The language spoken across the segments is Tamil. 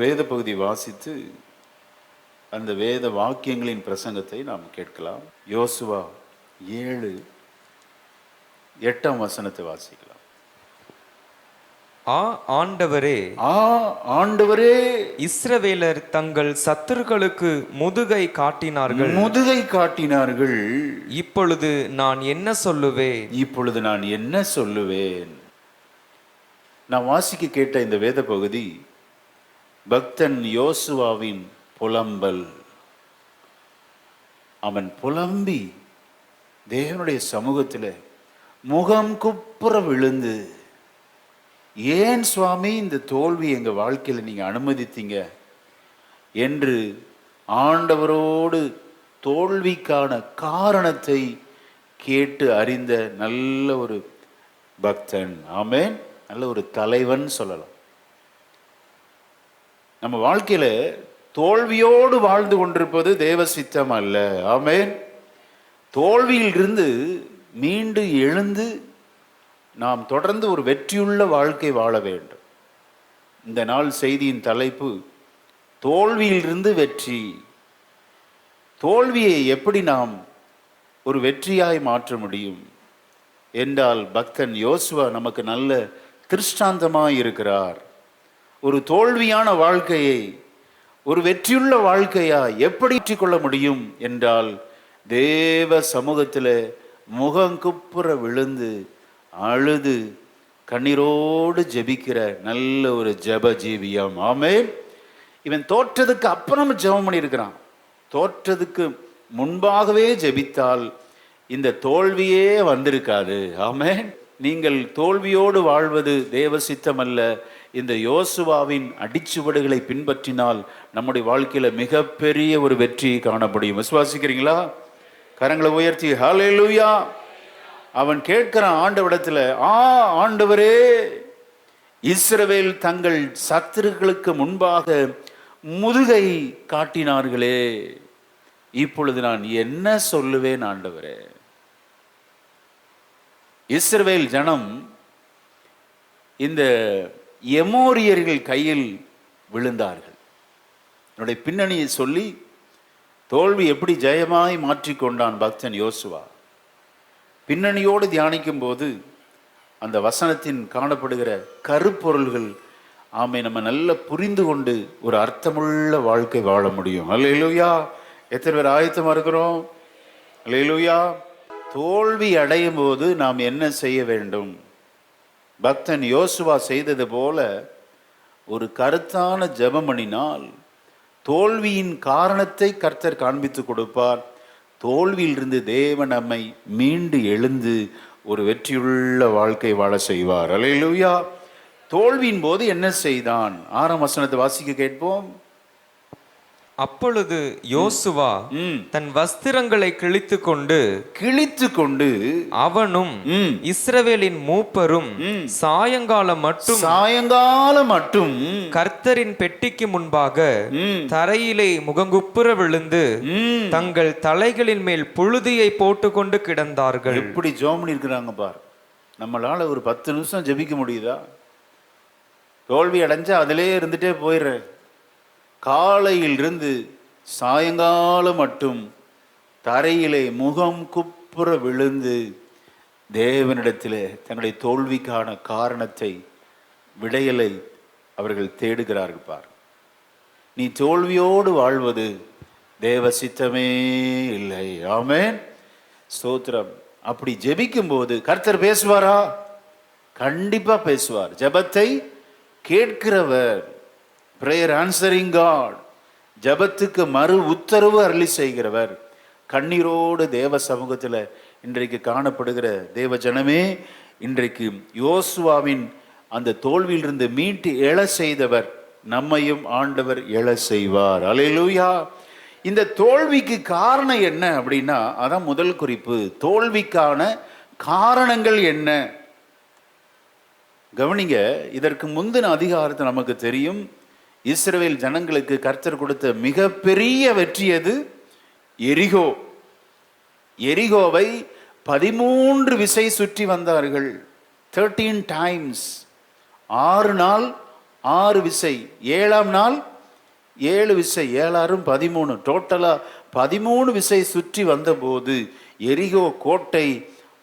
வேத பகுதி வாசித்து அந்த வேத வாக்கியங்களின் பிரசங்கத்தை நாம் கேட்கலாம். யோசுவா 7:8 வாசிக்கலாம். ஆண்டவரே, ஆண்டவரே, இஸ்ரவேலர் தங்கள் சத்துருக்களுக்கு முதுகை காட்டினார்கள். இப்பொழுது நான் என்ன சொல்லுவேன்? நான் வாசிக்க கேட்ட இந்த வேத பகுதி பக்தன் யோசுவாவின் புலம்பல். அவன் புலம்பி தேவனுடைய சமூகத்தில் முகம் குப்புற விழுந்து, ஏன் சுவாமி இந்த தோல்வி எங்கள் வாழ்க்கையில் நீங்கள் அனுமதித்தீங்க என்று ஆண்டவரோடு தோல்விக்கான காரணத்தை கேட்டு அறிந்த நல்ல ஒரு பக்தன். ஆமென். நல்ல ஒரு தலைவன் சொல்லலாம். நம்ம வாழ்க்கையில தோல்வியோடு வாழ்ந்து கொண்டிருப்பது தேவ சித்தம் அல்ல. ஆமென். தோல்வியில் இருந்து மீண்டு எழுந்து நாம் தொடர்ந்து ஒரு வெற்றியுள்ள வாழ்க்கை வாழ வேண்டும். இந்த நாள் செய்தியின் தலைப்பு தோல்வியிலிருந்து வெற்றி. தோல்வியை எப்படி நாம் ஒரு வெற்றியாய் மாற்ற முடியும் என்றால், பக்தன் யோசுவா நமக்கு நல்ல திருஷ்டாந்தமாய் இருக்கிறார். ஒரு தோல்வியான வாழ்க்கையை ஒரு வெற்றியுள்ள வாழ்க்கையா எப்படி கொள்ள முடியும் என்றால், தேவ சமூகத்தில் முகங்குப்புற விழுந்து அழுது கண்ணீரோடு ஜெபிக்கிற நல்ல ஒரு ஜெப ஜீவியம். ஆமென். இவன் தோற்றதுக்கு அப்புறம் ஜெபம் பண்ணியிருக்கிறான். தோற்றதுக்கு முன்பாகவே ஜெபித்தால் இந்த தோல்வியே வந்திருக்காது. ஆமென். நீங்கள் தோல்வியோடு வாழ்வது தேவ சித்தம் அல்ல. இந்த யோசுவாவின் அடிச்சுவடுகளை பின்பற்றினால் நம்முடைய வாழ்க்கையில மிகப்பெரிய ஒரு வெற்றி காண முடியும். விசுவாசிக்கிறீங்களா? கரங்களை உயர்த்தி ஹல்லேலூயா. அவன் கேட்கிறான் ஆண்டவரிடத்துல, ஆண்டவரே, இஸ்ரவேல் தங்கள் சத்துருக்களுக்கு முன்பாக முதுகை காட்டினார்களே, இப்பொழுது நான் என்ன சொல்லுவேன் ஆண்டவரே? இஸ்ரவேல் ஜனம் இந்த எமோரியர்கள் கையில் விழுந்தார்கள். என்னுடைய பின்னணியை சொல்லி தோல்வி எப்படி ஜெயமாய் மாற்றிக்கொண்டான் பக்தன் யோசுவா. பின்னணியோடு தியானிக்கும் போது அந்த வசனத்தின் காணப்படுகிற கருப்பொருள்கள் நம்ம நல்ல புரிந்து கொண்டு ஒரு அர்த்தமுள்ள வாழ்க்கை வாழ முடியும். அல்லேலூயா. எத்தனை பேர் ஆயத்தமா இருக்கிறோம்? அல்லேலூயா. தோல்வி அடையும் போது நாம் என்ன செய்ய வேண்டும்? பக்தன் யோசுவா செய்தது போல ஒரு கருத்தான ஜெபம் பண்ணினால் தோல்வியின் காரணத்தை கர்த்தர் காண்பித்து கொடுப்பார். தோல்வியிலிருந்து தேவன் நம்மை மீண்டு எழுந்து ஒரு வெற்றியுள்ள வாழ்க்கை வாழ செய்வார். அல்லேலூயா. தோல்வியின் போது என்ன செய்தான்? 6ஆம் வசனத்தை வாசிக்க கேட்போம். அப்பொழுது யோசுவா தன் வஸ்திரங்களை கிழித்து கொண்டு அவனும் இஸ்ரவேலின் மூப்பரும் சாயங்காலம் மட்டும் கர்த்தரின் பெட்டிக்கு முன்பாக தரையிலே முகங்குப்புற விழுந்து தங்கள் தலைகளின் மேல் புழுதியை போட்டுக்கொண்டு கிடந்தார்கள். எப்படி ஜெபம் இருக்கிறாங்க பார். நம்மளால ஒரு 10 நிமிஷம் ஜெபிக்க முடியுதா? தோல்வி அடைஞ்சா அதிலே இருந்துட்டே போயிடுற. காலையிலிருந்து சாயங்காலம் மட்டும் தரையிலே முகம் குப்புற விழுந்து தேவனிடத்தில் தன்னுடைய தோல்விக்கான காரணத்தை, விடையலை அவர்கள் தேடுகிறார்கள் பார். நீ தோல்வியோடு வாழ்வது தேவ சித்தமே இல்லை. ஆமென். ஸ்தோத்திரம். அப்படி ஜெபிக்கும் போது கர்த்தர் பேசுவாரா? கண்டிப்பா பேசுவார். ஜெபத்தை கேட்கிறவர், பிரேயர் ஆன்சரிங் காட், ஜபத்துக்கு மறு உத்தரவு அருளி செய்கிறவர். கண்ணீரோடு தேவ சமூகத்தில் இன்றைக்கு காணப்படுகிற தேவ ஜனமே, இன்றைக்கு யோசுவாவின் அந்த தோல்வியிலிருந்து மீட்டு எழ செய்தவர் நம்மையும் ஆண்டவர் எழ செய்வார். அல்லேலூயா. இந்த தோல்விக்கு காரணம் என்ன அப்படின்னா, அதான் முதல் குறிப்பு. தோல்விக்கான காரணங்கள் என்ன? கவனிங்க. இதற்கு முந்தின அதிகாரத்தை நமக்கு தெரியும். இஸ்ரவேல் ஜனங்களுக்கு கர்த்தர் கொடுத்த மிகப்பெரிய வெற்றி எது? எரிகோ. எரிகோவை 13 விசை சுற்றி வந்தார்கள். 13 times. 6 நாள் 6 விசை. 7ஆம் நாள் 7 விசை, 7 13, டோட்டலா 13 விசை சுற்றி வந்தபோது எரிகோ கோட்டை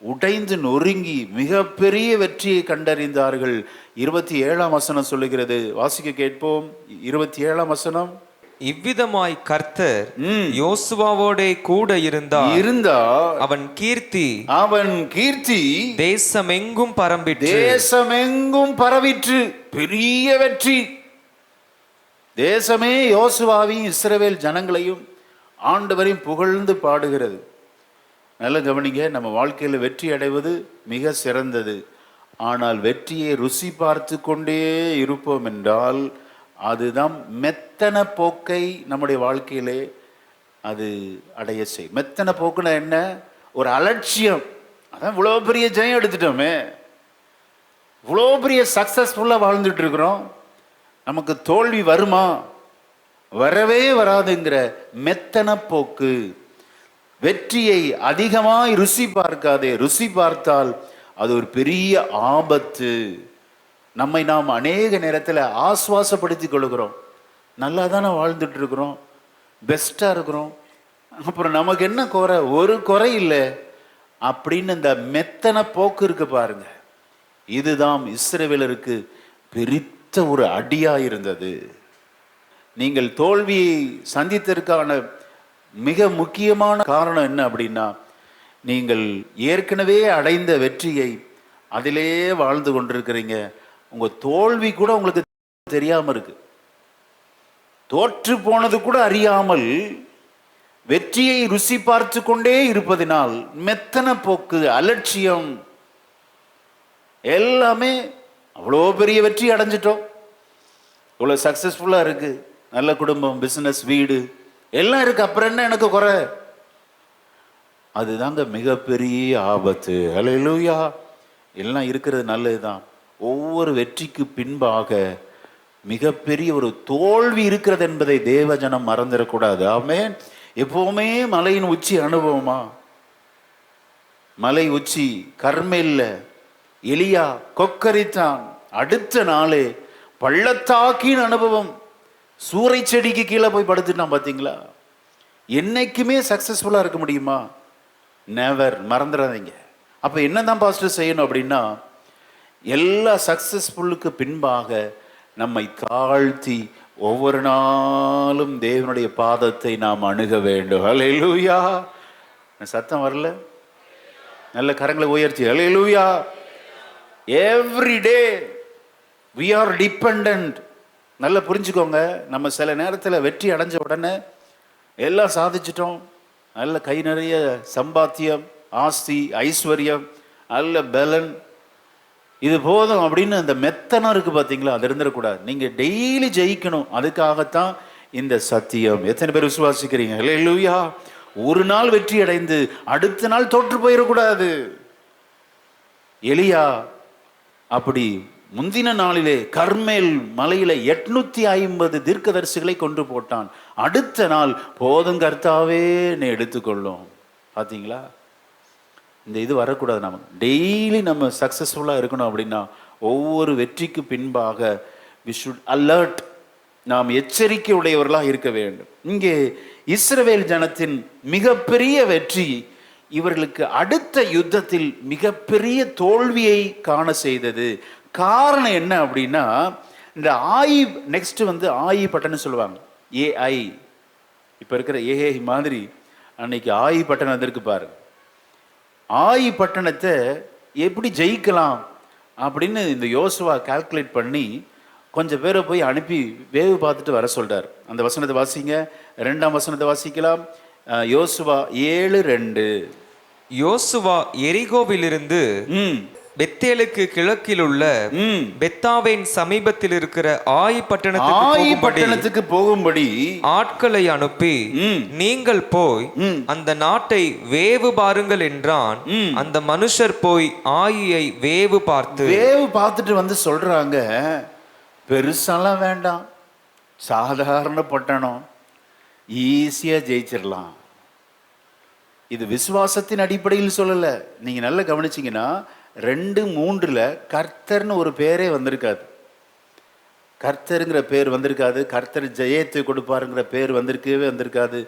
உடைந்து நொறுங்கி மிகப்பெரிய வெற்றியை கண்டறிந்தார்கள். 27ஆம் வசனம் சொல்லுகிறது, வாசிக்க கேட்போம். 27ஆம் வசனம், இவ்விதமாய் கர்த்தர் யோசுவாவோடே கூட இருந்தா அவன் கீர்த்தி தேசமெங்கும் பரவிற்று. பெரிய வெற்றி. தேசமே யோசுவாவையும் இஸ்ரவேல் ஜனங்களையும் ஆண்டவரையும் புகழ்ந்து பாடுகிறது. நல்ல கவனிங்க, நம்ம வாழ்க்கையில் வெற்றி அடைவது மிக சிறந்தது. ஆனால் வெற்றியை ருசி பார்த்து கொண்டே இருப்போம் என்றால் அதுதான் மெத்தன போக்கை நம்முடைய வாழ்க்கையிலே அது அடைய செய்யும். மெத்தன போக்குன்னா என்ன? ஒரு அலட்சியம். அதான் இவ்வளோ பெரிய ஜெயம் எடுத்துட்டோமே, இவ்வளோ பெரிய சக்சஸ்ஃபுல்லாக வாழ்ந்துட்டு இருக்கிறோம், நமக்கு தோல்வி வருமா? வரவே வராதுங்கிற மெத்தன போக்கு. வெற்றியை அதிகமாய் ருசி பார்க்காதே. ருசி பார்த்தால் அது ஒரு பெரிய ஆபத்து. நம்மை நாம் அநேக நேரத்தில் ஆஸ்வாசப்படுத்தி கொள்கிறோம். நல்லா தானே வாழ்ந்துட்டு இருக்கிறோம், பெஸ்ட்டாக இருக்கிறோம், அப்புறம் நமக்கு என்ன குறை? ஒரு குறை இல்லை அப்படின்னு இந்த மெத்தன போக்கு இருக்கு பாருங்க. இதுதான் இஸ்ரவேலருக்கு பிரித்த ஒரு அடியாக இருந்தது. நீங்கள் தோல்வியை சந்தித்ததற்கான மிக முக்கியமான காரணம் என்ன அப்படின்னா, நீங்கள் ஏற்கனவே அடைந்த வெற்றியை அதிலே வாழ்ந்து கொண்டிருக்கிறீங்க. உங்கள் தோல்வி கூட உங்களுக்கு தெரியாமல் இருக்கு. தோற்று போனது கூட அறியாமல் வெற்றியை ருசி பார்த்து கொண்டே இருப்பதினால் மெத்தன போக்கு, அலட்சியம், எல்லாமே அவ்வளோ பெரிய வெற்றி அடைஞ்சிட்டோம், இவ்வளோ சக்சஸ்ஃபுல்லாக இருக்கு, நல்ல குடும்பம், பிஸ்னஸ், வீடு எல்லாம் இருக்கு, அப்புறம் என்ன எனக்கு குறை? அதுதாங்க மிகப்பெரிய ஆபத்து. ஹல்லேலூயா. எல்லாம் இருக்கிறது நல்லதுதான். ஒவ்வொரு வெற்றிக்கு பின்பாக மிகப்பெரிய ஒரு தோல்வி இருக்கிறது என்பதை தேவஜனம் மறந்துடக்கூடாது. ஆமென். எப்பவுமே மலையின் உச்சி அனுபவமா? மலை உச்சி கர்மேல்ல எலியா கொக்கரித்தான், அடுத்த நாளே பள்ளத்தாக்கின் அனுபவம். சூறை செடிக்கு கீழே போய் படுத்துட்டான். பார்த்தீங்களா? என்னைக்குமே சக்சஸ்ஃபுல்லாக இருக்க முடியுமா? நெவர். மறந்துடாதீங்க. அப்போ என்னதான் பாஸ்டர் செய்யணும் அப்படின்னா, எல்லா சக்சஸ்ஃபுல்லுக்கு பின்பாக நம்மை தாழ்த்தி ஒவ்வொரு நாளும் தேவனுடைய பாதத்தை நாம் அணுக வேண்டும். ஹல்லேலூயா. சத்தம் வரல? நல்ல கரங்களை உயர்த்தி ஹல்லேலூயா. Every day we are dependent. நல்லா புரிஞ்சுக்கோங்க. நம்ம சில நேரத்தில் வெற்றி அடைஞ்ச உடனே எல்லாம் சாதிச்சிட்டோம், நல்ல கை நிறைய சம்பாத்தியம், ஆஸ்தி, ஐஸ்வர்யம், நல்ல பலன், இது போதும் அப்படின்னு அந்த மெத்தனம் இருக்கு பார்த்தீங்களா, அது இருந்துடக்கூடாது. நீங்கள் டெய்லி ஜெயிக்கணும். அதுக்காகத்தான் இந்த சத்தியம். எத்தனை பேர் விசுவாசிக்கிறீங்க? ஹல்லேலூயா. ஒரு நாள் வெற்றி அடைந்து அடுத்த நாள் தோற்று போயிடக்கூடாது. எலியா அப்படி முந்தின நாளிலே கர்மேல் மலையில 850 தீர்க்கதரிசிகளை கொண்டு போட்டான். அடுத்த நாள் போதும் கர்த்தாவே நீ எடுத்துக்கொள்ளும். பார்த்தீங்களா? இந்த இது வரக்கூடாது. நமக்கு டெய்லி நம்ம சக்சஸ்ஃபுல்லாக இருக்கணும் அப்படின்னா ஒவ்வொரு வெற்றிக்கு பின்பாக we should alert, நாம் எச்சரிக்கை உடையவர்களாக இருக்க வேண்டும். இங்கே இஸ்ரவேல் ஜனத்தின் மிகப்பெரிய வெற்றி இவர்களுக்கு அடுத்த யுத்தத்தில் மிகப்பெரிய தோல்வியை காண செய்தது. காரணம் என்ன அப்படின்னா, இந்த ஆயி, நெக்ஸ்ட் ஆயி பட்டணம் சொல்லுவாங்க, ஏஐ. இப்போ இருக்கிற ஏஐ மாதிரி அன்னைக்கு ஆயி பட்டணம் வந்திருக்கு பாரு. ஆயி பட்டணத்தை எப்படி ஜெயிக்கலாம் அப்படின்னு இந்த யோசுவா கால்குலேட் பண்ணி கொஞ்சம் பேரை போய் அனுப்பி வேவு பார்த்துட்டு வர சொல்றார். அந்த வசனத்தை வாசிங்க. 2ஆம் வசனத்தை வாசிக்கலாம். யோசுவா 7:2. யோசுவா எரிகோவிலிருந்து பெத்தேலுக்கு கிழக்கில் உள்ள பெத்தாவேன் சமீபத்தில் இருக்கிற ஆயி பட்டணத்துக்கு போகும்படி ஆட்களை அனுப்பி, நீங்கள் போய் அந்த நாட்டை வேவு பாருங்கள் என்றான். அந்த மனுஷர் போய் ஆயியை வேவு பார்த்துட்டு சொல்றாங்க, பெருசாலாம் வேண்டாம், சாதாரண பட்டணம், ஈஸியா ஜெயிச்சிடலாம். இது விசுவாசத்தின் அடிப்படையில் சொல்லல. நீங்க நல்லா கவனிச்சீங்கன்னா 2:3 கர்த்தர்னு ஒரு பேரே வந்திருக்காது. கர்த்தருங்கிற பேர் வந்திருக்காது, கர்த்தர் ஜெயத்தை கொடுப்பாருங்கிற பேர் வந்திருக்காது.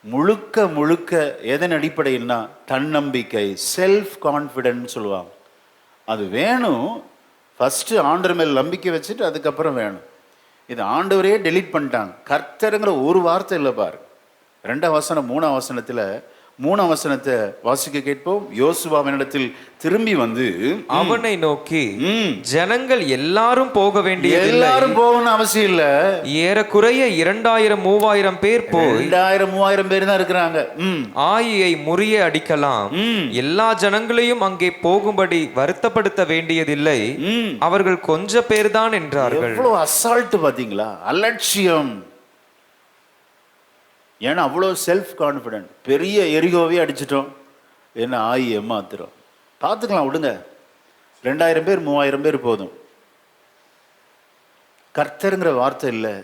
முழுக்க முழுக்க எதன் அடிப்படையில்னா தன்னம்பிக்கை, செல்ஃப் கான்ஃபிடென்ட் சொல்லுவாங்க. அது வேணும். ஃபஸ்ட்டு ஆண்டவர் மேல் நம்பிக்கை வச்சுட்டு அதுக்கப்புறம் வேணும். இது ஆண்டவரே டெலீட் பண்ணிட்டாங்க. கர்த்தருங்கிற ஒரு வார்த்தை இல்லை பாரு. 2ஆம் வசனம் 3ஆம் வசனத்தில் 3ஆம் வசனத்தை வாசிக்க கேட்போம். யோசுவாவினிடத்தில் திரும்பி வந்து அவனை நோக்கி, ஜனங்கள் எல்லாரும் போக வேண்டிய, எல்லாரும் போகணும்னு அவசியம் இல்ல, ஏறக்குறைய 2000-3000 பேர் போய் 2000-3000 பேர் தான் இருக்கிறாங்க. ஆயியை முறிய அடிக்கலாம். எல்லா ஜனங்களையும் அங்கே போகும்படி வருத்தப்படுத்த வேண்டியதில்லை, அவர்கள் கொஞ்ச பேர் தான் என்றார்கள். எவ்வளவு அசால்ட் பாத்தீங்களா, அலட்சியம். ஏன்னா அவ்வளோ செல்ஃப் கான்ஃபிடென்ட். பெரிய எரிகோவே அடிச்சிட்டோம், என்ன ஆயி ஏமாத்துறோம், பார்த்துக்கலாம் விடுங்க, 2000 பேர் 3000 பேர் போதும். கர்த்தருங்கிற வார்த்தை இல்லை.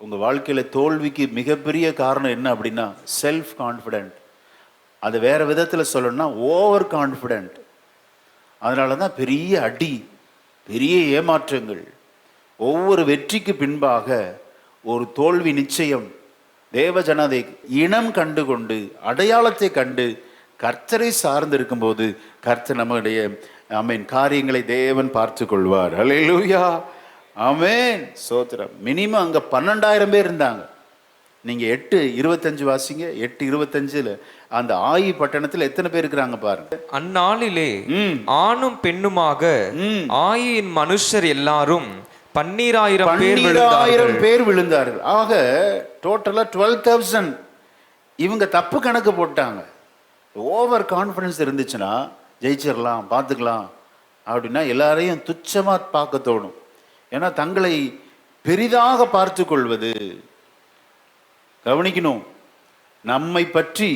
உங்கள் வாழ்க்கையில் தோல்விக்கு மிகப்பெரிய காரணம் என்ன அப்படின்னா செல்ஃப் கான்ஃபிடென்ட். அது வேறு விதத்தில் சொல்லணும்னா ஓவர் கான்ஃபிடென்ட். அதனால தான் பெரிய அடி, பெரிய ஏமாற்றங்கள். ஒவ்வொரு வெற்றிக்கு பின்பாக ஒரு தோல்வி நிச்சயம். தேவ ஜனதை இனம் கண்டு கொண்டு அடையாளத்தை கண்டு கர்த்தரை சார்ந்து இருக்கும்போது கர்த்தர் நம்முடைய ஆமென் காரியங்களை தேவன் பார்த்து கொள்வார். ஹல்லேலூயா, ஆமென், சோத்திரம். மினிமம் அங்கே 12,000 பேர் இருந்தாங்க. நீங்கள் 8:25 வாசிங்க. 8:25 அந்த ஆயி பட்டணத்தில் எத்தனை பேர் இருக்கிறாங்க பாருங்க. அந்நாளிலே ஆணும் பெண்ணுமாக ஆயின் மனுஷர் எல்லாரும் 12,000 பேர் விழுந்தார்கள். ஆக டோட்டலா 12,000. இவங்க தப்பு கணக்கு போட்டாங்க. ஓவர் கான்ஃபிடன்ஸ் இருந்துச்சுன்னா ஜெயிச்சிடலாம், பார்த்துக்கலாம் அப்படின்னா எல்லாரையும் துச்சமா பார்க்க தோணும். ஏன்னா தங்களை பெரிதாக பார்த்து கொள்வது. கவனிக்கணும், நம்மை பற்றி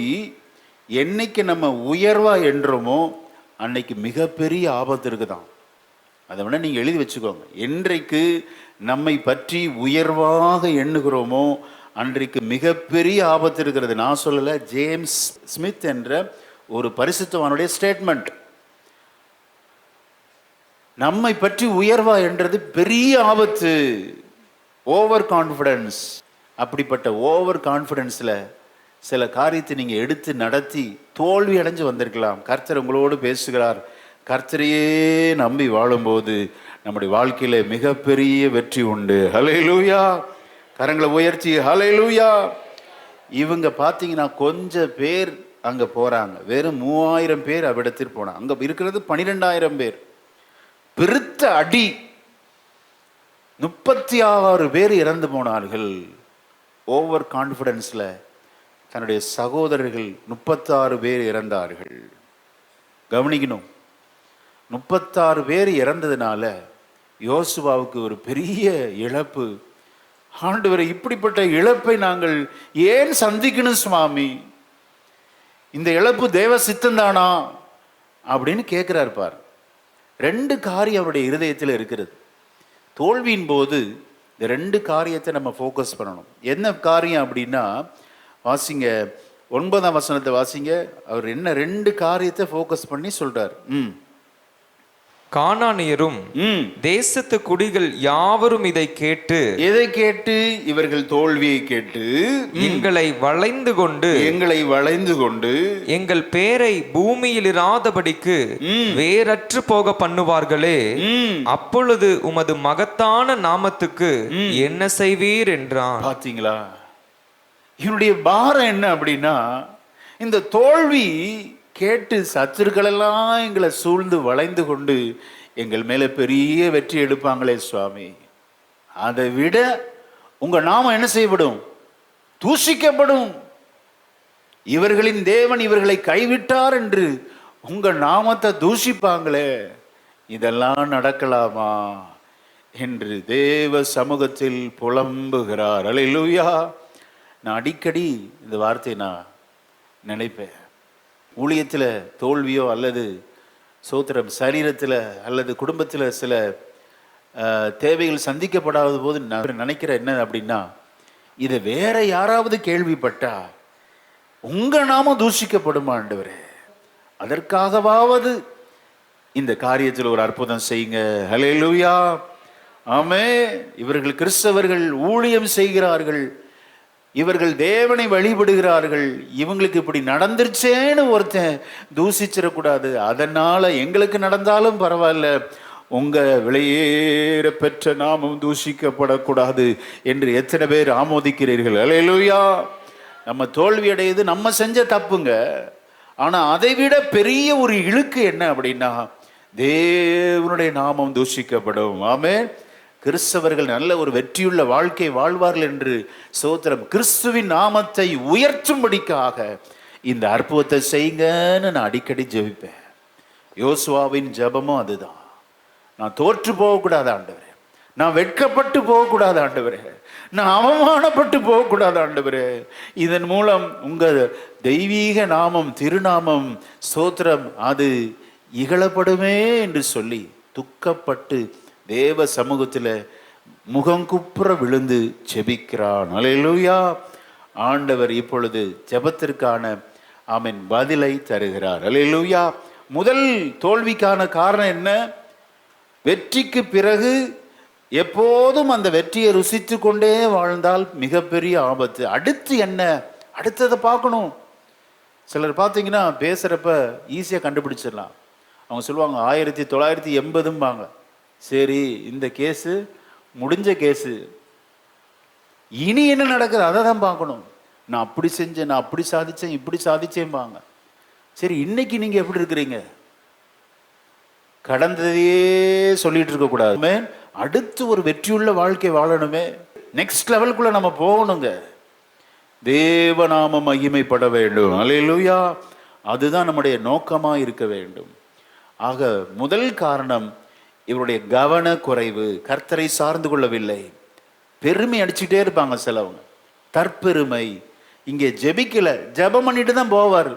என்னைக்கு நம்ம உயர்வா என்றோமோ அன்னைக்கு மிகப்பெரிய ஆபத்து இருக்குதான். அதை விட நீங்கள் எழுதி வச்சுக்கோங்க. என்றைக்கு நம்மை பற்றி உயர்வாக எண்ணுகிறோமோ அன்றைக்கு மிகப்பெரிய ஆபத்து இருக்கிறது. நான் சொல்லலை, ஜேம்ஸ் ஸ்மித் என்ற ஒரு பரிசுத்தவானுடைய ஸ்டேட்மெண்ட். நம்மை பற்றி உயர்வா என்றது பெரிய ஆபத்து, ஓவர் கான்ஃபிடன்ஸ். அப்படிப்பட்ட ஓவர் கான்ஃபிடன்ஸில் சில காரியத்தை நீங்கள் எடுத்து நடத்தி தோல்வி அடைஞ்சு வந்திருக்கலாம். கர்த்தர் உங்களோடு பேசுகிறார். கர்த்தரையே நம்பி வாழும்போது நம்முடைய வாழ்க்கையில மிகப்பெரிய வெற்றி உண்டு. ஹல்லேலூயா, கரங்களை உயர்த்தி ஹல்லேலூயா. இவங்க பார்த்தீங்கன்னா கொஞ்சம் பேர் அங்கே போகிறாங்க. வெறும் 3000 பேர் அவ்விடத்தில் போனாங்க. அங்கே இருக்கிறது 12,000 பேர். பெருத்த அடி, 36 பேர் இறந்து போனார்கள். ஓவர் கான்ஃபிடன்ஸில் தன்னுடைய சகோதரர்கள் 36 பேர் இறந்தார்கள். கவனிக்கணும், 36 பேர் இறந்ததுனால யோசுவாவுக்கு ஒரு பெரிய இழப்பு. ஆண்டவரே, இப்படிப்பட்ட இழப்பை நாங்கள் ஏன் சந்திக்கணும் சுவாமி? இந்த இழப்பு தேவ சித்தந்தானா அப்படின்னு கேட்கிறார் பார். 2 காரியம் அவருடைய இருதயத்தில் இருக்கிறது. தோல்வியின் போது இந்த 2 காரியத்தை நம்ம ஃபோக்கஸ் பண்ணணும். என்ன காரியம் அப்படின்னா, வாசிங்க 9ஆம் வசனத்தை வாசிங்க. அவர் என்ன 2 காரியத்தை ஃபோக்கஸ் பண்ணி சொல்றார். கானானியரும் தேசத்து குடிகள் யாவரும் இதை கேட்டு இவர்கள் தோல்வியை கேட்டு எங்களை வளைந்து கொண்டு எங்கள் பேரை பூமியில் இராதபடிக்கு வேறற்று போக பண்ணுவார்களே, அப்பொழுது உமது மகத்தான நாமத்துக்கு என்ன செய்வீர் என்றான். பாத்தீங்களா, இவனுடைய பாரம் என்ன அப்படின்னா, இந்த தோல்வி கேட்டு சத்துருக்களெல்லாம் எங்களை சூழ்ந்து வளைந்து கொண்டு எங்கள் மேலே பெரிய வெற்றி எடுப்பாங்களே சுவாமி, அதை விட உங்க நாமம் என்ன செய்யப்படும்? தூஷிக்கப்படும். இவர்களின் தேவன் இவர்களை கைவிட்டார் என்று உங்க நாமத்தை தூஷிப்பாங்களே, இதெல்லாம் நடக்கலாமா என்று தேவ சமூகத்தில் புலம்புகிறார். அல்லேலூயா. நான் அடிக்கடி இந்த வார்த்தையை நான் நினைப்பேன். ஊழியத்தில் தோல்வியோ அல்லது சோத்திரம் சரீரத்தில் அல்லது குடும்பத்தில் சில தேவைகள் சந்திக்கப்படாத போது நான் நினைக்கிறேன் என்ன அப்படின்னா, இதை வேற யாராவது கேள்விப்பட்டா உங்க நாம தூஷிக்கப்படும் ஆண்டவரே, அதற்காகவாவது இந்த காரியத்தில் ஒரு அற்புதம் செய்யுங்க. ஹல்லேலூயா, ஆமென். இவர்கள் கிறிஸ்தவர்கள், ஊழியம் செய்கிறார்கள், இவர்கள் தேவனை வழிபடுகிறார்கள், இவங்களுக்கு இப்படி நடந்துருச்சேன்னு ஒருத்தன் தூசிச்சிடக்கூடாது. அதனால எங்களுக்கு நடந்தாலும் பரவாயில்ல, உங்க விலையேற பெற்ற நாமும் தூஷிக்கப்படக்கூடாது என்று எத்தனை பேர் ஆமோதிக்கிறீர்கள்? அல்லேலூயா. நம்ம தோல்வி அடையுது நம்ம செஞ்ச தப்புங்க. ஆனா அதை விட பெரிய ஒரு இழுக்கு என்ன அப்படின்னா, தேவனுடைய நாமம் தூஷிக்கப்படும். ஆமென். கிறிஸ்தவர்கள் நல்ல ஒரு வெற்றியுள்ள வாழ்க்கை வாழ்வார்கள் என்று சோத்திரம். கிறிஸ்துவின் நாமத்தை உயர்த்தும்படிக்காக இந்த அற்புதத்தை செய்யுங்கன்னு நான் அடிக்கடி ஜெபிப்பேன். யோசுவாவின் ஜெபமும் அதுதான். நான் தோற்று போகக்கூடாது ஆண்டவரே, நான் வெட்கப்பட்டு போகக்கூடாது ஆண்டவரே, நான் அவமானப்பட்டு போகக்கூடாது ஆண்டவரே. இதன் மூலம் உங்க தெய்வீக நாமம், திருநாமம், ஸ்தோத்திரம் அது இகழப்படுமே என்று சொல்லி துக்கப்பட்டு தேவ சமூகத்தில் முகங்குப்புற விழுந்து ஜெபிக்கிறான். அல்லேலூயா. ஆண்டவர் இப்பொழுது ஜெபத்திற்கான ஆமென் பதிலை தருகிறார். அல்லேலூயா. முதல் தோல்விக்கான காரணம் என்ன? வெற்றிக்கு பிறகு எப்போதும் அந்த வெற்றியை ருசித்து கொண்டே வாழ்ந்தால் மிகப்பெரிய ஆபத்து. அடுத்து என்ன? அடுத்ததை பார்க்கணும். சிலர் பார்த்தீங்கன்னா பேசுகிறப்ப ஈஸியாக கண்டுபிடிச்சிடலாம். அவங்க சொல்லுவாங்க 1980 சரி, இந்த கேஸு முடிஞ்ச கேஸு, இனி என்ன நடக்குது அதை தான் பார்க்கணும். நான் அப்படி செஞ்சேன், நான் அப்படி சாதிச்சேன், இப்படி சாதிச்சேன்பாங்க. சரி, இன்னைக்கு நீங்கள் எப்படி இருக்கிறீங்க? கடந்ததையே சொல்லிட்டு இருக்கக்கூடாது. அடுத்து ஒரு வெற்றியுள்ள வாழ்க்கை வாழணுமே, நெக்ஸ்ட் லெவலுக்குள்ள நம்ம போகணுங்க. தேவநாமம் மகிமைப்பட வேண்டும். அல்லேலூயா. அதுதான் நம்முடைய நோக்கமா இருக்க வேண்டும். ஆக முதல் காரணம் இவருடைய கவன குறைவு. கர்த்தரை சார்ந்து கொள்ளவில்லை. பெருமை அடிச்சுட்டே இருப்பாங்க சிலவங்க, தற்பெருமை. இங்கே ஜெபிக்கல, ஜெபம் பண்ணிட்டு தான் போவார்.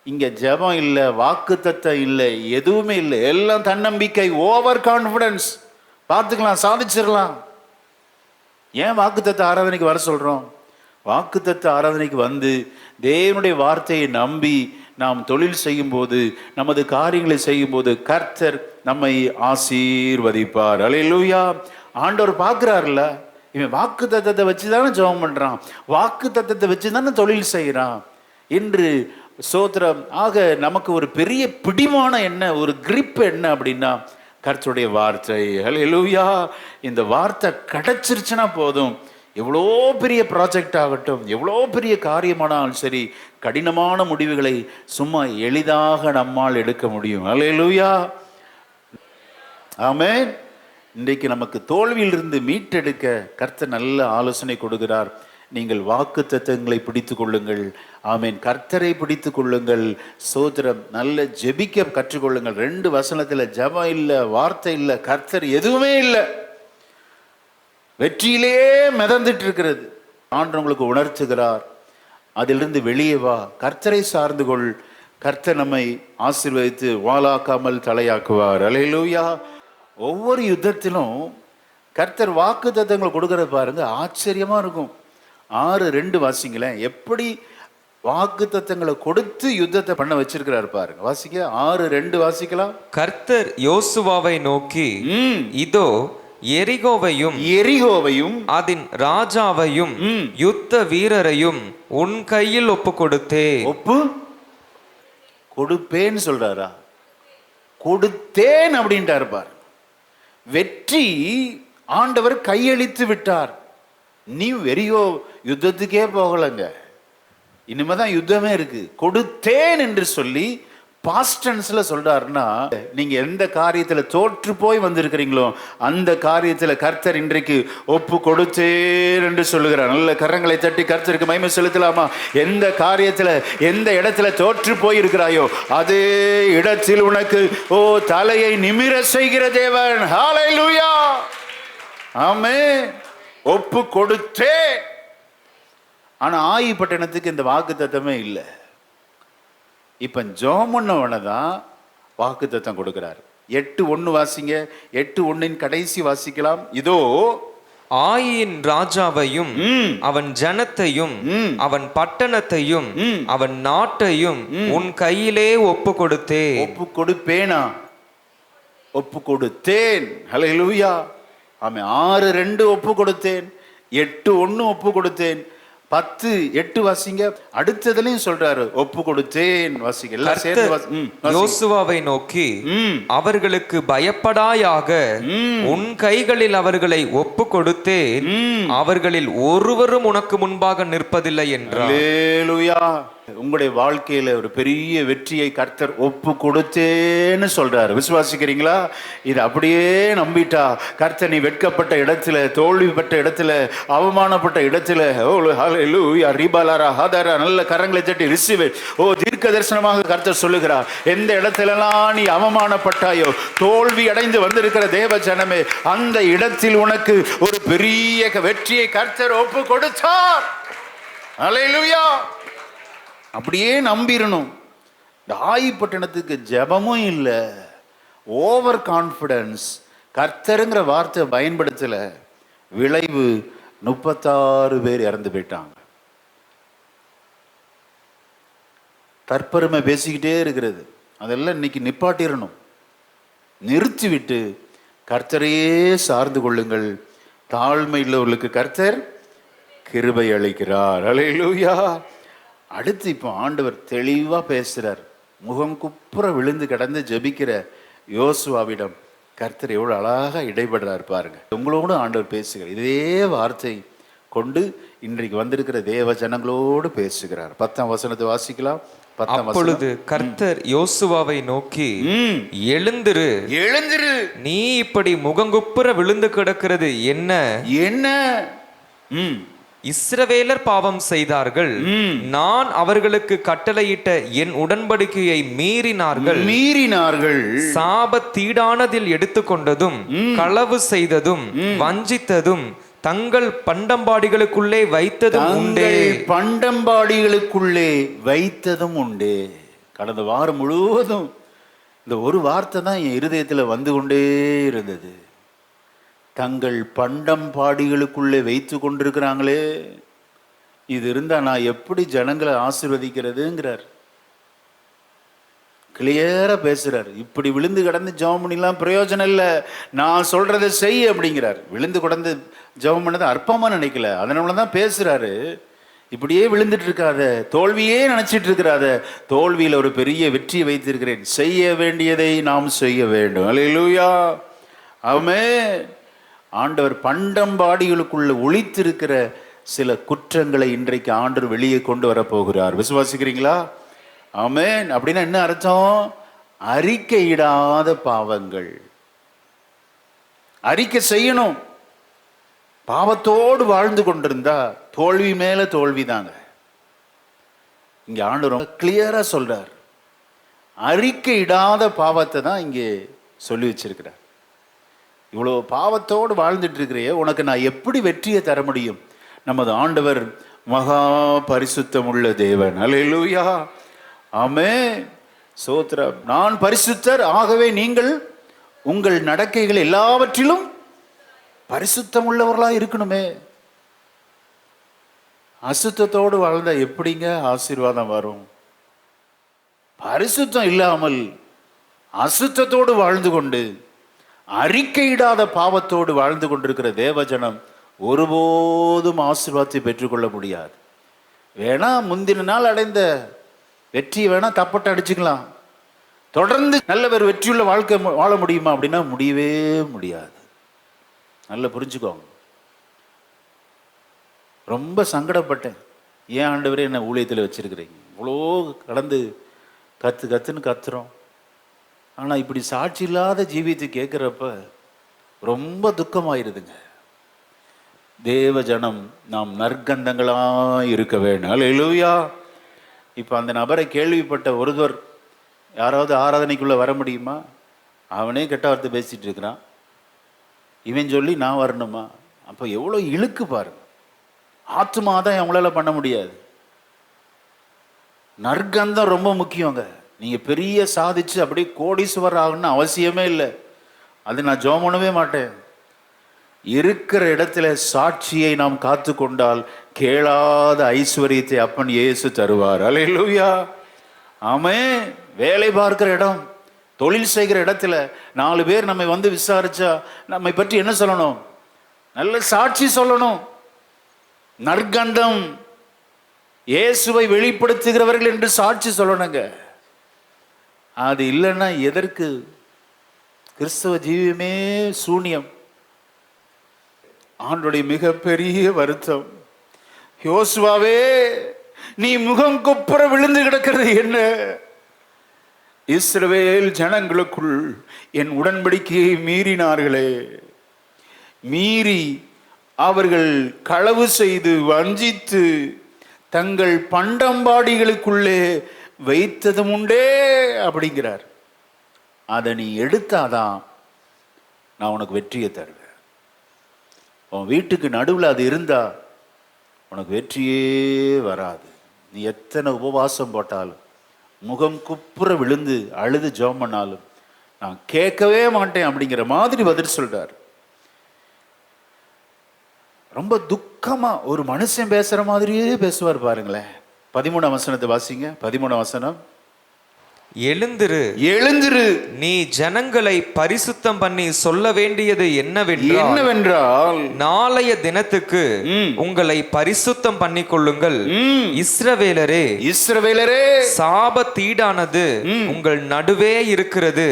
இங்க ஜெபம் இல்லை, வாக்குத்தத்தம் இல்லை, எதுவுமே இல்லை. எல்லாம் தன்னம்பிக்கை, ஓவர் கான்ஃபிடன்ஸ். பார்த்துக்கலாம், சாதிச்சிடலாம். ஏன் வாக்குத்தத்த ஆராதனைக்கு வர சொல்றோம்? வாக்குத்தத்த ஆராதனைக்கு வந்து தேவனுடைய வார்த்தையை நம்பி நாம் தொழில் செய்யும் போது, நமது காரியங்களை செய்யும் போது கர்த்தர் நம்மை ஆசீர்வதிப்பார். அல்லேலூயா. ஆண்டவர் பார்க்கிறார்ல, இவன் வாக்கு தத்தத்தை வச்சு தானே ஜெபம் பண்றான், வாக்கு தத்தத்தை வச்சு தானே தொழில் செய்யறான் என்று சோத்திரம். ஆக நமக்கு ஒரு பெரிய பிடிமான என்ன, ஒரு கிரிப் என்ன அப்படின்னா கர்த்தருடைய வார்த்தை. அல்லேலூயா. இந்த வார்த்தை கிடைச்சிருச்சுன்னா போதும், எவ்வளோ பெரிய ப்ராஜெக்ட் ஆகட்டும், எவ்வளோ பெரிய காரியமானாலும் சரி, கடினமான முடிவுகளை சும்மா எளிதாக நம்மால் எடுக்க முடியும். அல்லேலூயா. ஆமென். இன்றைக்கு நமக்கு தோல்வியிலிருந்து மீட்டெடுக்க கர்த்தர் நல்ல ஆலோசனை கொடுக்கிறார். நீங்கள் வாக்கு தத்தங்களை பிடித்து கொள்ளுங்கள். ஆமென். கர்த்தரை பிடித்து கொள்ளுங்கள். சோத்திரம். நல்ல ஜெபிக்க கற்றுக்கொள்ளுங்கள். 2 வசனத்தில் ஜெபம் இல்லை, வார்த்தை இல்லை, கர்த்தர் எதுவுமே இல்லை. வெற்றியிலேயே மிதந்துட்டு இருக்கிறது. ஆண்டவர் உங்களுக்கு உணர்த்துகிறார், அதிலிருந்து வெளியே வா, கர்த்தரை சார்ந்து கொள். கர்த்தர் நம்மை ஆசீர்வதித்து வாளாக்காமல் தலையாக்குவார். அல்லேலூயா. ஒவ்வொரு யுத்தத்திலும் கர்த்தர் வாக்கு தத்தங்கள் கொடுக்கறது பாருங்க, ஆச்சரியமா இருக்கும். 6:2 வாசிங்களேன். எப்படி வாக்கு தத்தங்களை கொடுத்து யுத்தத்தை பண்ண வச்சிருக்கிறார் பாருங்க. வாசிக்க 6:2 வாசிக்கலாம். கர்த்தர் யோசுவாவை நோக்கி, இதோ எரிகோவையும் அதன் ராஜாவையும் யுத்த வீரரையும் உன் கையில் ஒப்பு கொடுப்பேன்னு சொல்றாரா? கொடுத்தேன் அப்படின்ட்டார் பாரு. வெற்றி ஆண்டவர் கையளித்து விட்டார். நீ எரிகோ யுத்தத்துக்கே போகலங்க, இனிமேதான் யுத்தமே இருக்கு. கொடுத்தேன் என்று சொல்லி பாஸ்ட் டென்ஸ்ல சொல்றாருன்னா, நீங்க எந்த காரியத்துல தோற்று போய் வந்திருக்கிறீங்களோ அந்த காரியத்துல கர்த்தர் இன்றைக்கு ஒப்பு கொடுத்தேன் என்று சொல்லுகிறார். நல்ல கரங்களை தட்டி கர்த்தருக்கு மகிமை செலுத்தலாமா? எந்த காரியத்துல, எந்த இடத்துல தோற்று போய் இருக்கிறாயோ அதே இடத்தில் உனக்கு தலையை நிமிர செய்கிற தேவன். ஹல்லேலூயா. ஆமென். ஒப்பு கொடுத்தேன். ஆனா ஆயி பட்டணத்துக்கு இந்த வாக்கு தத்தமே இல்லை. இப்ப ஜெபம் பண்ணவன தான் வாக்கு தத்தம் கொடுக்கிறார். 8:1 வாசிங்க. 8:1 கடைசி வாசிக்கலாம். இதோ ஆயின் ராஜாவையும் அவன் ஜனத்தையும் அவன் பட்டணத்தையும் அவன் நாட்டையும் உன் கையிலே ஒப்பு கொடுத்தேன். ஒப்பு கொடுப்பேனா? ஒப்பு கொடுத்தேன். ஹல்லேலூயா. ஆமே 6-2 ஒப்பு கொடுத்தேன், 8-1 ஒப்பு கொடுத்தேன், 10-8 வாசிங்க. அடுத்ததுலயும் சொல்றாரு ஒப்பு கொடுத்தேன். வாசிங்க எல்லாம் சேர்ந்து யோசுவாவை நோக்கி அவர்களுக்கு பயப்படாயாக, உன் கைகளில் அவர்களை ஒப்பு கொடுத்தேன், அவர்களில் ஒருவரும் உனக்கு முன்பாக நிற்பதில்லை என்றார். அல்லேலூயா. உங்களுடைய வாழ்க்கையில ஒரு பெரிய வெற்றியை கர்த்தர் ஒப்பு கொடுத்தேன்னு சொல்றாரு. விசுவாசிக்கிறீங்களா? இது அப்படியே நம்பிட்டா கர்த்தர் நீ வெட்கப்பட்ட இடத்துல, தோல்விப்பட்ட இடத்துல, அவமானப்பட்ட இடத்துல, நல்ல கரங்களை தட்டி ரிசீவ். ஓ, தீர்க்க தரிசனமாக கர்த்தர் சொல்லுகிறார், எந்த இடத்துலலாம் நீ அவமானப்பட்டாயோ, தோல்வி அடைந்து வந்திருக்கிற தேவ ஜனமே, அந்த இடத்தில் உனக்கு ஒரு பெரிய வெற்றியை கர்த்தர் ஒப்பு கொடுத்தார். அல்லேலூயா. அப்படியே நம்பிரணும். தாயிப்பட்டினத்துக்கு ஜெபமும் இல்லை, ஓவர் கான்ஃபிடன்ஸ், கர்த்தருங்கிற வார்த்தை பயன்படுத்தல. விளைவு 36 பேர் இறந்து போயிட்டாங்க. தற்பெருமை பேசிக்கிட்டே இருக்கிறது, அதெல்லாம் இன்னைக்கு நிப்பாட்டிடணும். நிறுத்திவிட்டு கர்த்தரையே சார்ந்து கொள்ளுங்கள். தாழ்மை உள்ளவர்களுக்கு கர்த்தர் கிருபை அளிக்கிறார். அல்லேலூயா. அடுத்து இப்போ ஆண்டவர் தெளிவா பேசுறார். முகம் குப்புற விழுந்து கிடந்து ஜெபிக்கிற யோசுவாவிடம் கர்த்தர் எவ்வளவு அழகா இடைபடுறார் பாருங்க. உங்களோடு ஆண்டவர் பேசுகிறார். இதே வார்த்தை கொண்டு இன்றைக்கு வந்திருக்கிற தேவ ஜனங்களோடு பேசுகிறார். 10ஆம் வசனத்தை வாசிக்கலாம். அப்பொழுது கர்த்தர் யோசுவாவை நோக்கி, எழுந்திரு, எழுந்திரு, நீ இப்படி முகங்குப்புற விழுந்து கிடக்கிறது என்ன? என்ன? இஸ்ரவேலர் பாவம் செய்தார்கள், நான் அவர்களுக்கு கட்டளையிட்ட என் உடன்படிக்கையை மீறினார்கள், சாபத்தீடானதில் எடுத்துக்கொண்டதும், களவு செய்ததும், வஞ்சித்ததும், தங்கள் பண்டம்பாடிகளுக்குள்ளே வைத்ததும் உண்டே. பண்டம்பாடிகளுக்குள்ளே வைத்ததும் உண்டே. கடந்த வாரம் முழுவதும் இந்த ஒரு வார்த்தை தான் என் இருதயத்தில் வந்து கொண்டே இருந்தது. தங்கள் பண்டம்பாடிகளுக்குள்ளே வைத்து கொண்டிருக்கிறாங்களே, இது இருந்தா நான் எப்படி ஜனங்களை ஆசீர்வதிக்கிறதுங்கிறார். கிளியரா பேசுறார். இப்படி விழுந்து கிடந்து ஜெபம் பண்ணிலாம் பிரயோஜனம் இல்லை, நான் சொல்றதை செய் அப்படிங்கிறார். விழுந்து கிடந்து ஜெபம் பண்ணதை அற்பமா நினைக்கல, அதனாலதான் பேசுறாரு. இப்படியே விழுந்துட்டு இருக்காத, தோல்வியே நினைச்சிட்டு இருக்கிறாத, தோல்வியில் ஒரு பெரிய வெற்றியை வைத்திருக்கிறேன், செய்ய வேண்டியதை நாம் செய்ய வேண்டும். அல்லேலூயா. ஆமென். ஆண்டவர் பண்டம்பாடிகளுக்குள்ள ஒளித்திருக்கிற சில குற்றங்களை இன்றைக்கு ஆண்டவர் வெளியே கொண்டு வரப்போகிறார். விசுவாசிக்கிறீங்களா? ஆமென். அப்படின்னா என்ன அர்த்தம்? அறிக்கையிடாத பாவங்கள். அறிக்கை செய்யணும். பாவத்தோடு வாழ்ந்து கொண்டிருந்தா தோல்வி மேல தோல்விதாங்க. இங்க ஆண்டவர் கிளியரா சொல்றார். அறிக்கையிடாத பாவத்தை தான் இங்கே சொல்லி வச்சிருக்கிறார். இவ்வளோ பாவத்தோடு வாழ்ந்துட்டு இருக்கிறையே, உனக்கு நான் எப்படி வெற்றியை தர முடியும்? நமது ஆண்டவர் மகா பரிசுத்தம் உள்ள தேவன். அல்லேலூயா. ஆமென். சோத்ரம். நான் பரிசுத்தர், ஆகவே நீங்கள் உங்கள் நடக்கைகள் எல்லாவற்றிலும் பரிசுத்தம் உள்ளவர்களா இருக்கணுமே. அசுத்தத்தோடு வாழ்ந்தா எப்படிங்க ஆசீர்வாதம் வரும்? பரிசுத்தம் இல்லாமல் அசுத்தத்தோடு வாழ்ந்து கொண்டு அறிக்கையிடாத பாவத்தோடு வாழ்ந்து கொண்டிருக்கிற தேவஜனம் ஒருபோதும் ஆசீர்வாதத்தை பெற்றுக்கொள்ள முடியாது. வேணா முந்தின நாள் அடைந்த வெற்றியை வேணா தப்பட்ட அடிச்சுக்கலாம், தொடர்ந்து நல்ல ஒரு வெற்றியுள்ள வாழ்க்கை வாழ முடியுமா அப்படின்னா முடியவே முடியாது. நல்லா புரிஞ்சுக்கோங்க. ரொம்ப சங்கடப்பட்டேன். ஏன் ஆண்டவரே என்ன ஊழியத்தில் வச்சிருக்கிறீங்க? இவ்வளோ கடந்து கத்துன்னு கத்துறோம், ஆனால் இப்படி சாட்சி இல்லாத ஜீவியத்தை கேட்குறப்ப ரொம்ப துக்கமாயிருதுங்க. தேவ ஜனம் நாம் நற்கந்தங்களாக இருக்க வேண்டும். அல்லேலூயா. இப்போ அந்த நபரை கேள்விப்பட்ட ஒருவர் யாராவது ஆராதனைக்குள்ளே வர முடியுமா? அவனே கெட்ட வார்த்தை பேசிகிட்டு இருக்கிறான், இவன் சொல்லி நான் வரணுமா? அப்போ எவ்வளோ இழுக்கு பாருங்க. ஆத்மா தான் அவங்களால பண்ண முடியாது. நற்கந்தம் ரொம்ப முக்கியங்க. நீங்கள் பெரிய சாதிச்சு அப்படியே கோடீஸ்வரர் ஆகணும்னு அவசியமே இல்லை. அது நான் ஜெபம் பண்ணவே மாட்டேன். இருக்கிற இடத்துல சாட்சியை நாம் காத்து கொண்டால் கேளாத ஐஸ்வர்யத்தை அப்பன் இயேசு தருவார். அல்லேலூயா. ஆமென். வேலை பார்க்கிற இடம், தொழில் செய்கிற இடத்துல 4 பேர் நம்மை வந்து விசாரிச்சா நம்மை பற்றி என்ன சொல்லணும்? நல்ல சாட்சி சொல்லணும். நற்கண்டம், இயேசுவை வெளிப்படுத்துகிறவர்கள் என்று சாட்சி சொல்லணுங்க. அது இல்லைன்னா எதற்கு? கிறிஸ்தவ ஜீவியமே சூனியம். ஆண்டுடைய மிகப்பெரிய வருத்தம், யோசுவாவே நீ முகம் குப்புற விழுந்து கிடக்கிறது என்ன? இஸ்ரவேல் ஜனங்களுக்குள் என் உடன்படிக்கையை மீறினார்களே, மீறி அவர்கள் களவு செய்து வஞ்சித்து தங்கள் பண்டம்பாடிகளுக்குள்ளே வைத்ததும் உண்டே அப்படிங்கிறார். அதை நீ எடுத்தாதான் நான் உனக்கு வெற்றியை தருவேன். உன் வீட்டுக்கு நடுவில் அது இருந்தா உனக்கு வெற்றியே வராது. நீ எத்தனை உபவாசம் போட்டாலும், முகம் குப்புற விழுந்து அழுது ஜெபம் பண்ணாலும் நான் கேட்கவே மாட்டேன் அப்படிங்கிற மாதிரி பதில் சொல்றார். ரொம்ப துக்கமா ஒரு மனுஷன் பேசுற மாதிரியே பேசுவார் பாருங்களேன். 13ஆம் வசனத்தை வாசிங்க. 13ஆம் வசனம். எழுந்திரு, எழுந்திரு, நீ ஜனங்களை பரிசுத்தம் பண்ணி சொல்ல வேண்டியது என்னவென்றால் நாளைய தினத்துக்கு உங்களை பரிசுத்தம் பண்ணிக் கொள்ளுங்கள். இஸ்ரவேலரே, இஸ்ரவேலரே, சாபத்தீடானது உங்கள் நடுவே இருக்கிறது.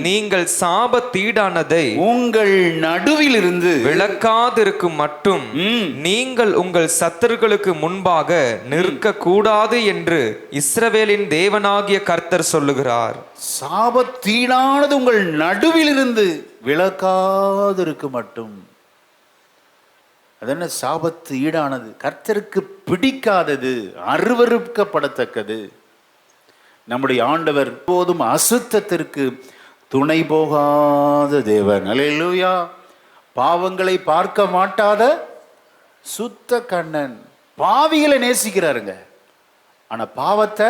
நீங்கள் சாபத்தீடானதை உங்கள் நடுவில் இருந்து விளக்காதிருக்கும் மட்டும் நீங்கள் உங்கள் சத்துருக்களுக்கு முன்பாக நிற்க கூடாது என்று இஸ்ரவேலின் தேவனாகிய கர்த்தர் சொல்லுகிறார். சாபத்தீடானது உங்கள் நடுவில் இருந்து விலக்காதிருக்கு மட்டும். அதென்ன சாபத்து ஈடானது? கர்த்தருக்கு பிடிக்காதது, அருவருக்கப்படத்தக்கது. நம்முடைய ஆண்டவர் போதும் அசுத்தத்திற்கு துணை போகாத தேவன். அல்லேலூயா. பாவங்களை பார்க்க மாட்டாத சுத்த கண்ணன். பாவிகளை நேசிக்கிறாருங்க, ஆனா பாவத்தை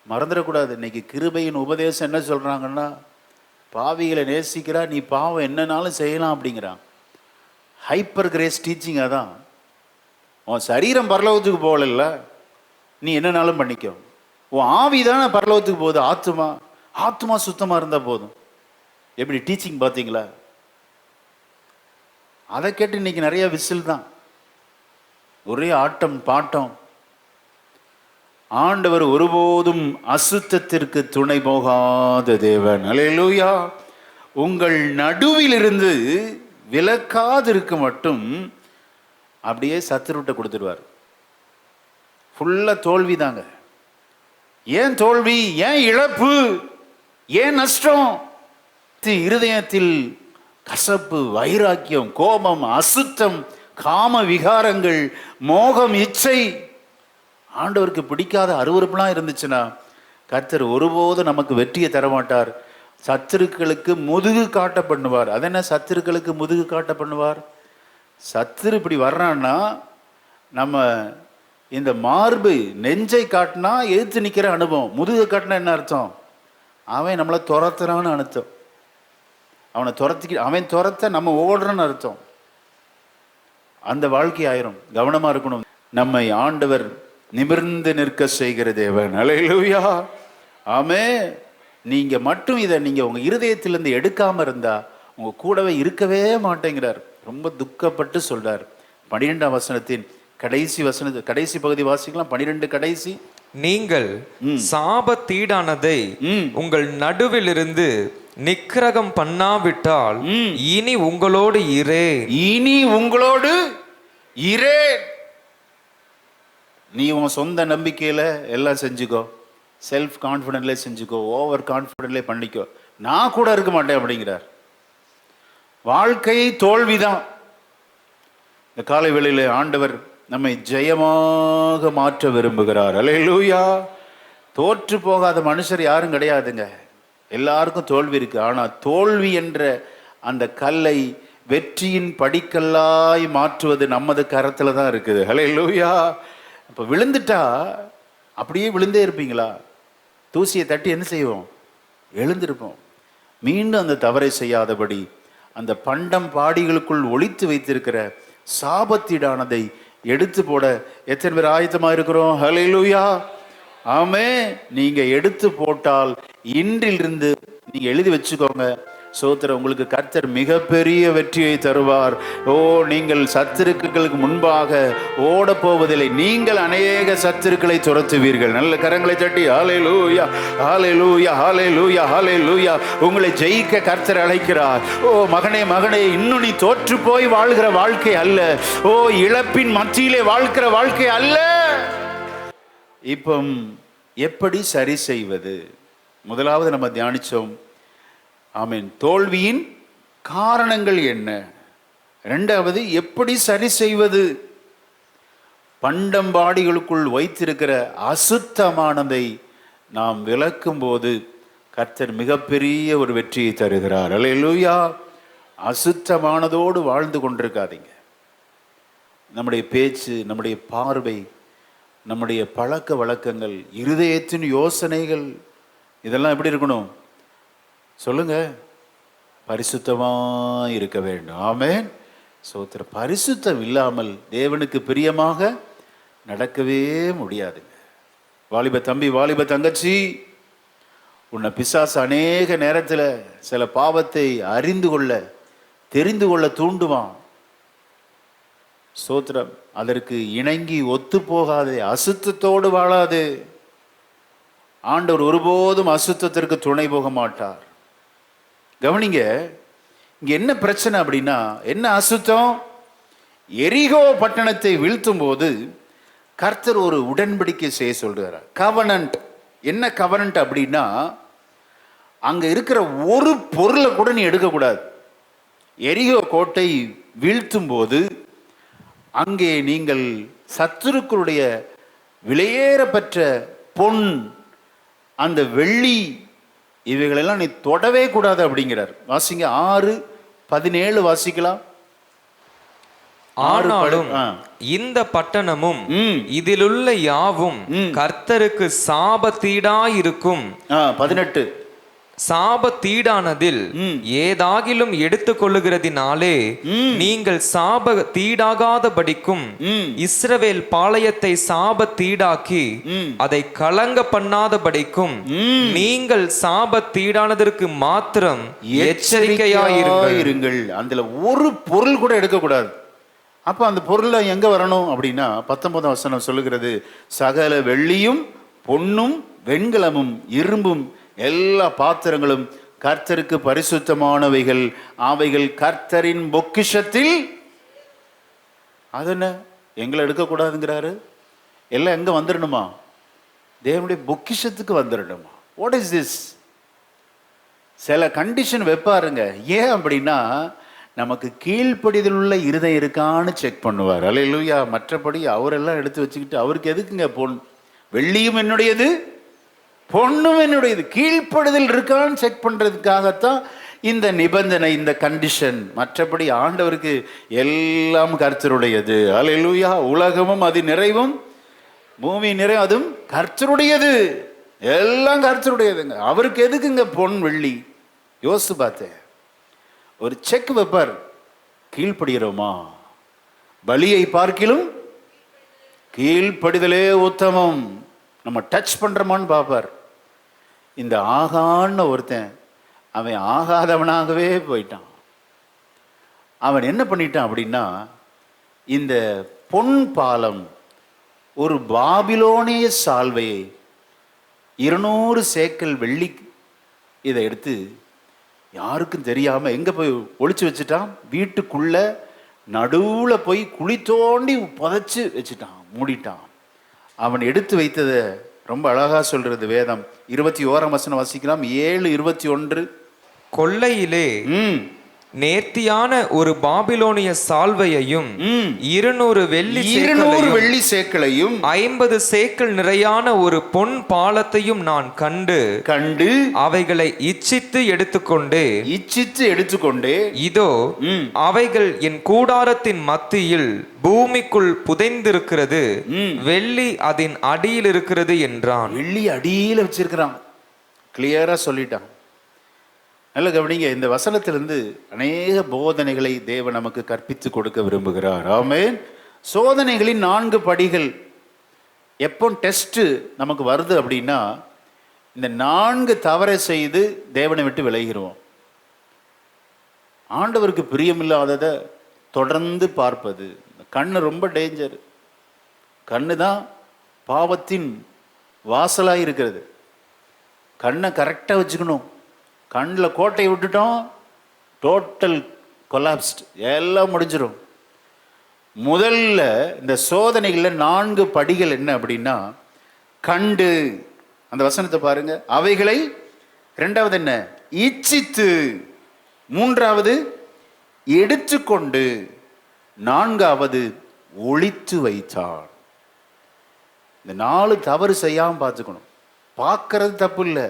மறந்துடக்கூடாது. இன்னைக்கு கிருபையின் உபதேசம் என்ன சொல்றாங்கன்னா, பாவிகளை நேசிக்கிறா, நீ பாவம் என்னன்னாலும் செய்யலாம் அப்படிங்கிறான். Hyper grace teaching. அதான், உன் சரீரம் பரலோகத்துக்கு போகல, நீ என்னன்னாலும் பண்ணிக்கோ. உன் ஆவி தானே பரலோகத்துக்கு போகுது. ஆத்மா சுத்தமா இருந்தா போதும். எப்படி டீச்சிங் பார்த்தீங்களா? அதை கேட்டு இன்னைக்கு நிறைய விசில் தான், ஒரே ஆட்டம் பாட்டம். ஆண்டவர் ஒருபோதும் அசுத்தத்திற்கு துணை போகாத தேவன். அல்லேலூயா. உங்கள் நடுவில் இருந்து விலக்காதிருக்கு மட்டும் அப்படியே சத்துருட்ட கொடுத்துருவார். ஃபுல்லா தோல்வி தாங்க. ஏன் தோல்வி? ஏன் இழப்பு? ஏன் நஷ்டம்? இருதயத்தில் கசப்பு, வைராக்கியம், கோபம், அசுத்தம், காம விகாரங்கள், மோகம், இச்சை, ஆண்டவருக்கு பிடிக்காத அருவருப்புலாம் இருந்துச்சுன்னா கர்த்தர் ஒருபோதும் நமக்கு வெற்றியை தரமாட்டார். சத்துருக்களுக்கு முதுகு காட்ட பண்ணுவார். அது என்ன சத்துருக்களுக்கு முதுகு காட்ட பண்ணுவார்? சத்துரு இப்படி வர்றான்னா நம்ம இந்த மார்பு நெஞ்சை காட்டினா எதிர்த்து நிற்கிற அனுபவம். முதுகு காட்டினா என்ன அர்த்தம்? அவன் நம்மளை துரத்துறான்னு அர்த்தம். அவன் துரத்த நம்ம ஓடுறன்னு அர்த்தம். அந்த வாழ்க்கை ஆயிரும். கவனமா இருக்கணும். நம்மை ஆண்டவர் நிமிர்ந்து நிற்க செய்கிற தேவன். அல்லேலூயா. ஆமே. நீங்க மட்டும் இதை நீங்க உங்க இருதயத்திலிருந்து எடுக்காம இருந்தா உங்க கூடவே இருக்கவே மாட்டேங்கிறார். ரொம்ப துக்கப்பட்டு சொல்றார். 12ஆம் வசனத்தின் கடைசி பகுதி வாசிக்கலாம். 12 கடைசி. நீங்கள் சாபத்தீடானதை உங்கள் நடுவில் இருந்து நிக்கிரகம் பண்ணாவிட்டால் இனி உங்களோடு இரே. நீ உன் சொந்த நம்பிக்கையில எல்லாம் செஞ்சுக்கோ, செல்ஃப் கான்ஃபிடென்ட்ல செஞ்சுக்கோ, ஓவர் கான்ஃபிடென்ட்ல பண்ணிக்கோ, நான் கூட இருக்க மாட்டேன் அப்படிங்கிறார். வாழ்க்கை தோல்விதான். இந்த காலை வேளையில ஆண்டவர் நம்மை ஜெயமாக மாற்ற விரும்புகிறார். அல்லேலூயா. தோற்று போகாத மனுஷர் யாரும் கிடையாதுங்க. எல்லாருக்கும் தோல்வி இருக்கு. ஆனா தோல்வி என்ற அந்த கல்லை வெற்றியின் படிக்கல்லாய் மாற்றுவது நமது கரத்துல தான் இருக்குது. அல்லேலூயா. இப்போ விழுந்துட்டா அப்படியே விழுந்தே இருப்பீங்களா? தூசியை தட்டி என்ன செய்வோம்? எழுந்திருப்போம். மீண்டும் அந்த தவறை செய்யாதபடி அந்த பண்டம் பாடிகளுக்குள் ஒளித்து வைத்திருக்கிற சாபத்தீடானதை எடுத்து போட எத்தனை பேர் ஆயத்தமா இருக்கிறோம்? ஹல்லேலூயா. ஆமே. நீங்க எடுத்து போட்டால் இன்றிலிருந்து நீங்க எழுதி வச்சுக்கோங்க. சோத்திரம், உங்களுக்கு கர்த்தர் மிகப்பெரிய வெற்றியை தருவார். ஓ, நீங்கள் சத்துருக்களுக்கு முன்பாக ஓட போவதில்லை, நீங்கள் அநேக சத்துருக்களை துரத்துவீர்கள். நல்ல கரங்களை தட்டி ஹல்லேலூயா, ஹல்லேலூயா, ஹல்லேலூயா, ஹல்லேலூயா. உங்களை ஜெயிக்க கர்த்தர் அழைக்கிறார். ஓ மகனே, மகனே, இன்னும் நீ தோற்று போய் வாழ்கிற வாழ்க்கை அல்ல. ஓ, இழப்பின் மத்தியிலே வாழ்கிற வாழ்க்கை அல்ல. இப்போ எப்படி சரி செய்வது? முதலாவது நம்ம தியானிச்சோம். ஆமென். தோல்வியின் காரணங்கள் என்ன? இரண்டாவது, எப்படி சரி செய்வது? பண்டம்பாடிகளுக்குள் வைத்திருக்கிற அசுத்தமானதை நாம் விலக்கும் போது கர்த்தர் மிகப்பெரிய ஒரு வெற்றியை தருகிறார். அல்லேலூயா. அசுத்தமானதோடு வாழ்ந்து கொண்டிருக்காதீங்க. நம்முடைய பேச்சு, நம்முடைய பார்வை, நம்முடைய பழக்க வழக்கங்கள், இருதயத்தின் யோசனைகள், இதெல்லாம் எப்படி இருக்கணும் சொல்லுங்க? பரிசுத்தமாக இருக்க வேண்டும். ஆமென். சோத்திர, பரிசுத்தம் இல்லாமல் தேவனுக்கு பிரியமாக நடக்கவே முடியாதுங்க. வாலிப தம்பி, வாலிப தங்கச்சி, உன்னை பிசாசு அநேக நேரத்தில் சில பாவத்தை அறிந்து கொள்ள, தெரிந்து கொள்ள தூண்டுவான். சோத்திரம், அதற்கு இணங்கி ஒத்து போகாதே, அசுத்தத்தோடு வாழாது. ஆண்டவர் ஒருபோதும் அசுத்தத்திற்கு துணை போக மாட்டார். கவனிங்க, இங்க என்ன பிரச்சனை அப்படின்னா, என்ன அசுத்தம்? எரிகோ பட்டணத்தை வீழ்த்தும் போது கர்த்தர் ஒரு உடன்படிக்கை செய்ய சொல்றார். கவனன்ட். என்ன கவனன்ட் அப்படின்னா, அங்க இருக்கிற ஒரு பொருளை கூட நீ எடுக்கக்கூடாது. எரிகோ கோட்டை வீழ்த்தும் போது அங்கே நீங்கள் சத்துருக்களுடைய விலையேறப்பெற்ற பொன், அந்த வெள்ளி, இவைகளெல்லாம் நீ தொடவே கூடாது அப்படிங்கிறார். வாசிங்க 6:17 வாசிக்கலாம். ஆனாலும் இந்த பட்டணமும் இதிலுள்ள யாவும் கர்த்தருக்கு சாபத்தீடாயிருக்கும். 18 சாபத்தீடானதில் ஏதாகிலும் எடுத்துக் கொள்ளுகிறதினாலே நீங்கள் சாபத்தீடாகாதபடிக்கும் இஸ்ரவேல் பாளையத்தை சாபத்தீடாக்கி அதை கலங்க பண்ணாதபடிக்கும் நீங்கள் சாபத்தீடானதற்கு மாத்திரம் எச்சரிக்கையாயிருங்கள். அதுல ஒரு பொருள் கூட எடுக்கக்கூடாது. அப்ப அந்த பொருள் எங்க வரணும் அப்படின்னா 19 வசனம் சொல்லுகிறது, சகல வெள்ளியும் பொன்னும் வெண்கலமும் இரும்பும் எல்லா பாத்திரங்களும் கர்த்தருக்கு பரிசுத்தமானவைகள், அவைகள் கர்த்தரின் பொக்கிஷத்தில். அது என்ன, எங்களை எடுக்கக்கூடாதுங்கிறாரு? எல்லாம் எங்க வந்துடணுமா? தேவனுடைய பொக்கிஷத்துக்கு வந்துடணுமா? What is this? சில கண்டிஷன் வைப்பாருங்க. ஏன் அப்படின்னா, நமக்கு கீழ்ப்படிதல் உள்ள இருதயம் இருக்கான்னு செக் பண்ணுவார். அல்லேலூயா. மற்றபடி அவரெல்லாம் எடுத்து வச்சுக்கிட்டு அவருக்கு எதுக்குங்க பொன்? வெள்ளியும் என்னுடையது, பொண்ணும் என்னுடையது. கீழ்ப்படுதல் இருக்கான்னு செக் பண்றதுக்காகத்தான் இந்த நிபந்தனை, இந்த கண்டிஷன். மற்றபடி ஆண்டவருக்கு எல்லாம் கர்த்தருடையது. அல்லேலூயா. உலகமும் அது நிறைவும் பூமி நிறைவும் அதுவும் கர்த்தருடையது. எல்லாம் கர்த்தருடையதுங்க. அவருக்கு எதுக்குங்க பொன் வெள்ளி? யோசிச்சு பார்த்தேன். ஒரு செக் வைப்பார். கீழ்ப்படுகிறோமா? பலியை பார்க்கிலும் கீழ்ப்படிதலே உத்தமம். நம்ம டச் பண்றோமான்னு பார்ப்பார். இந்த ஆகான்னு ஒருத்தன், அவன் ஆகாதவனாகவே போயிட்டான். அவன் என்ன பண்ணிட்டான் அப்படின்னா, இந்த பொன் பாலம், ஒரு பாபிலோனிய சால்வையை 200 சேக்கல் வெள்ளி இதை எடுத்து யாருக்கும் தெரியாம எங்க போய் ஒளிச்சு வச்சுட்டான்? வீட்டுக்குள்ள நடுவுல போய் குழி தோண்டி புதைச்சு வச்சுட்டான், மூடிட்டான். அவன் எடுத்து வைத்ததை ரொம்ப அழகா சொல்றது வேதம். 21 வசனம் வாசிக்கலாம். 7:21. கொள்ளையிலே நேர்த்தியான ஒரு பாபிலோனிய சால்வையையும் 200 வெள்ளி சேக்களையும் 50 சேக்கல் நிறையான ஒரு பொன் பாலத்தையும் நான் கண்டு அவைகளை இச்சித்து எடுத்துக்கொண்டே இதோ அவைகள் என் கூடாரத்தின் மத்தியில் பூமிக்குள் புதைந்திருக்கிறது, வெள்ளி அதன் அடியில் இருக்கிறது என்றான். வெள்ளி அடியில் வச்சிருக்கிறான். கிளியரா சொல்லிட்டான். நல்ல கவனிங்க. இந்த வசனத்திலிருந்து அநேக போதனைகளை தேவன் நமக்கு கற்பித்து கொடுக்க விரும்புகிறார். ஆமென். சோதனைகளின் 4 படிகள் எப்போ டெஸ்ட்டு நமக்கு வருது அப்படின்னா, இந்த 4 தவறை செய்து தேவனை விட்டு விலகிடுவோம். ஆண்டவருக்கு பிரியமில்லாததை தொடர்ந்து பார்ப்பது. கண்ணு ரொம்ப டேஞ்சர். கண்ணு தான் பாவத்தின் வாசலாக இருக்கிறது. கண்ணை கரெக்டாக வச்சுக்கணும். கண்ணில் கோட்டையை விட்டுட்டோம், டோட்டல் கொலாப்ஸ்ட், எல்லாம் முடிஞ்சிடும். முதல்ல இந்த சோதனைகளில் 4 படிகள் என்ன அப்படின்னா, கண்டு, அந்த வசனத்தை பாருங்க, அவைகளை, 2வது என்ன, இச்சித்து, 3வது எடுத்துக்கொண்டு, 4வது ஒளித்து வைத்தார். இந்த 4 தவறு செய்யாமல் பார்த்துக்கணும். பார்க்கறது தப்பு இல்லை,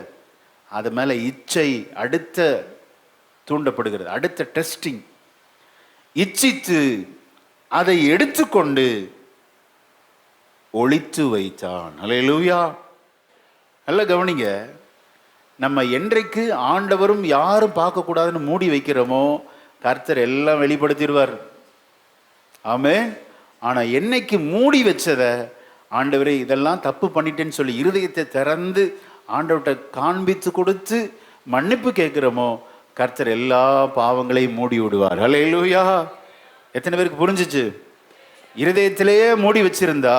அது மேலே இச்சை அடுத்த தூண்டப்படுகிறது, அடுத்த டெஸ்டிங். இச்சித்து அதை எடுத்துக்கொண்டு ஒளித்து வைத்தான். அல்லேலூயா. நல்லா கவனிங்க, நம்ம என்றைக்கு ஆண்டவரும் யாரும் பார்க்கக்கூடாதுன்னு மூடி வைக்கிறோமோ, கர்த்தர் எல்லாம் வெளிப்படுத்திடுவார். ஆமென். ஆனால் என்னைக்கு மூடி வச்சதை, ஆண்டவரே இதெல்லாம் தப்பு பண்ணிட்டேன்னு சொல்லி இருதயத்தை திறந்து ஆண்டவர்கிட்ட காண்பித்து கொடுத்து மன்னிப்பு கேட்குறோமோ, கர்த்தர் எல்லா பாவங்களையும் மூடி விடுவார். அல்லேலூயா. எத்தனை பேருக்கு புரிஞ்சிச்சு? இருதயத்திலேயே மூடி வச்சிருந்தா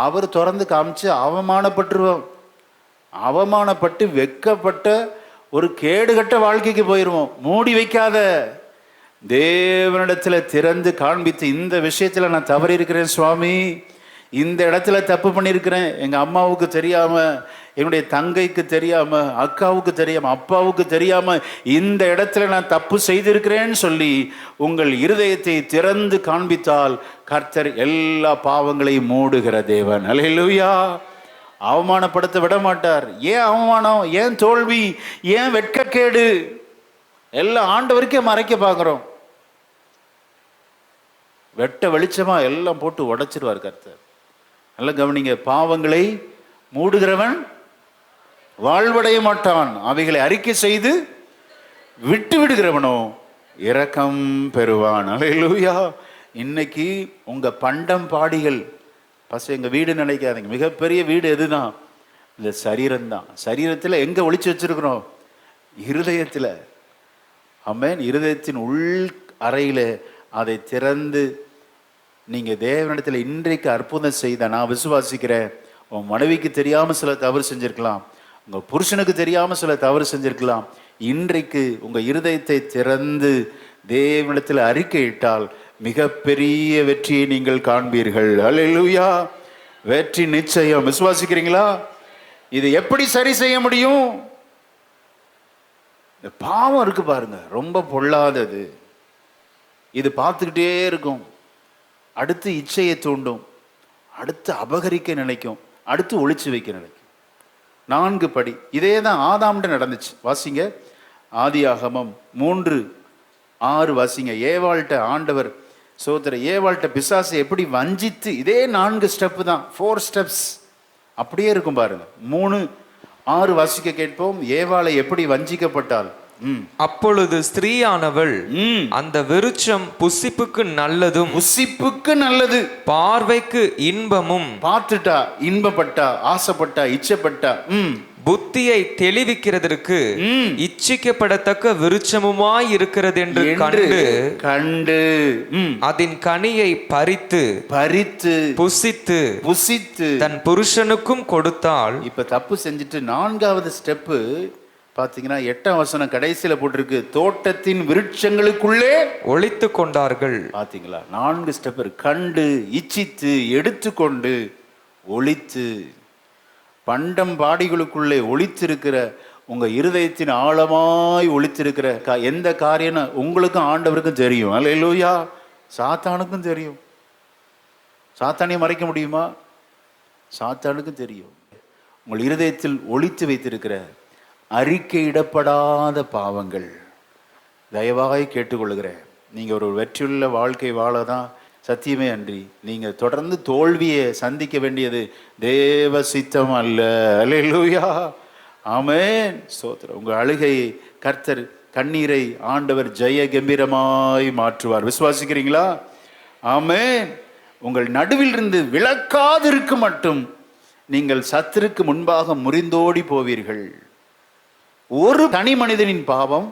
அவர் திறந்து காமிச்சு அவமானப்பட்டுருவோம். அவமானப்பட்டு வெக்கப்பட்ட ஒரு கேடுகட்ட வாழ்க்கைக்கு போயிடுவோம். மூடி வைக்காத, தேவனிடத்தில் திறந்து காண்பித்து, இந்த விஷயத்தில் நான் தவறி இருக்கிறேன் சுவாமி, இந்த இடத்துல தப்பு பண்ணியிருக்கிறேன், எங்கள் அம்மாவுக்கு தெரியாமல், என்னுடைய தங்கைக்கு தெரியாமல், அக்காவுக்கு தெரியாமல், அப்பாவுக்கு தெரியாமல் இந்த இடத்துல நான் தப்பு செய்திருக்கிறேன்னு சொல்லி உங்கள் இருதயத்தை திறந்து காண்பித்தால் கர்த்தர் எல்லா பாவங்களையும் மூடுகிற தேவன். அல்லேலூயா. அவமானப்படுத்த விட மாட்டார். ஏன் அவமானம், ஏன் தோல்வி, ஏன் வெட்கக்கேடு, எல்லாம் ஆண்டவருக்கே மறைக்க பார்க்குறோம். வெட்ட வெளிச்சமா எல்லாம் போட்டு உடைச்சிருவார் கர்த்தர். நல்ல கவனிங்க, பாவங்களை மூடுகிறவன் வாழ்வடைய மாட்டான், அவைகளை அறிக்கை செய்து விட்டு விடுகிறவனோ இரக்கம் பெறுவான். அல்லேலூயா. இன்னைக்கு உங்க பண்டம் பாடிகள், பசங்க எங்க வீடு நினைக்காதீங்க, மிகப்பெரிய வீடு எதுதான்? இந்த சரீரம்தான். சரீரத்தில் எங்க ஒளிச்சு வச்சிருக்கிறோம்? இருதயத்தில். ஆமென். இருதயத்தின் உள் அறையில் அதை திறந்து நீங்க தேவனிடத்தில் இன்றைக்கு அற்புதம் செய்த, நான் விசுவாசிக்கிறேன், உன் மனைவிக்கு தெரியாம சில தவறு செஞ்சிருக்கலாம், உங்க புருஷனுக்கு தெரியாம சில தவறு செஞ்சிருக்கலாம். இன்றைக்கு உங்க இருதயத்தை திறந்து தேவனிடத்தில் அறிக்கையிட்டால் மிகப்பெரிய வெற்றியை நீங்கள் காண்பீர்கள். அல்லேலூயா. வெற்றி நிச்சயம். விசுவாசிக்கிறீங்களா? இது எப்படி சரி செய்ய முடியும்? இந்த பாவம் இருக்கு பாருங்க, ரொம்ப பொல்லாதது. இது பார்த்துக்கிட்டே இருக்கும், அடுத்து இச்சையை தூண்டும், அடுத்து அபகரிக்க நினைக்கும், அடுத்து ஒளிச்சு வைக்க நினைக்கும். 4 படி. இதே தான் ஆதாம்கிட்ட நடந்துச்சு. வாசிங்க ஆதியாகமம் 3:6 வாசிங்க. ஏவாள்கிட்ட ஆண்டவர் சோதர ஏவாள்கிட்ட பிசாசை எப்படி வஞ்சித்து, இதே 4 ஸ்டெப்பு தான், 4 ஸ்டெப்ஸ் அப்படியே இருக்கும் பாருங்க. 3:6 வாசிக்க கேட்போம். ஏவாளை எப்படி வஞ்சிக்கப்பட்டால், அப்பொழுது ஸ்திரீயானவள் அந்த விருட்சம் புசிப்புக்கு நல்லதும், புசிப்புக்கு நல்லது, பார்வைக்கு இன்பமும், பார்த்துட்டா இன்பப்பட்டா, ஆசைப்பட்டா, இச்சப்பட்டா, புத்தியை தெளிவிக்கிறதற்கு இச்சிக்கப்படத்தக்க விருட்சமுமாய் இருக்கிறது என்று கண்டு அதன் கனியை பறித்து புசித்து தன் புருஷனுக்கும் கொடுத்தாள். இப்ப தப்பு செஞ்சுட்டு 4வது ஸ்டெப்பு பாத்தீங்கன்னா 8ஆம் வசனம் கடைசியில போட்டிருக்கு, தோட்டத்தின் விருட்சங்களுக்குள்ளே ஒளித்து கொண்டார்கள். பாத்தீங்களா? 4 ஸ்டெப். கண்டு, இச்சித்து, எடுத்துக்கொண்டு, ஒளித்து. பண்டம் பாடிகளுக்குள்ளே ஒளித்திருக்கிற, உங்க இருதயத்தின் ஆழமாய் ஒளித்திருக்கிற எந்த காரியம்னு உங்களுக்கும் ஆண்டவருக்கும் தெரியும். அல்லேலூயா. சாத்தானுக்கும் தெரியும். சாத்தானை மறைக்க முடியுமா? சாத்தானுக்கும் தெரியும். உங்கள் இருதயத்தில் ஒளித்து வைத்திருக்கிற அறிக்கையிடப்படாத பாவங்கள், தயவாக கேட்டுக்கொள்கிறேன். நீங்கள் ஒரு வெற்றியுள்ள வாழ்க்கை வாழதான் சத்தியமே அன்றி நீங்கள் தொடர்ந்து தோல்வியை சந்திக்க வேண்டியது தேவ சித்தம் அல்ல. அல்லேலூயா. ஆமென். ஸ்தோத்திரம். உங்கள் அழுகையை கர்த்தர், கண்ணீரை ஆண்டவர் ஜெய கம்பீரமாய் மாற்றுவார். விசுவாசிக்கிறீங்களா? ஆமென். உங்கள் நடுவில் இருந்து விலக்காதிருக்கு மட்டும் நீங்கள் சத்துருக்கு முன்பாக முறிந்தோடி போவீர்கள். ஒரு தனி மனிதனின் பாவம்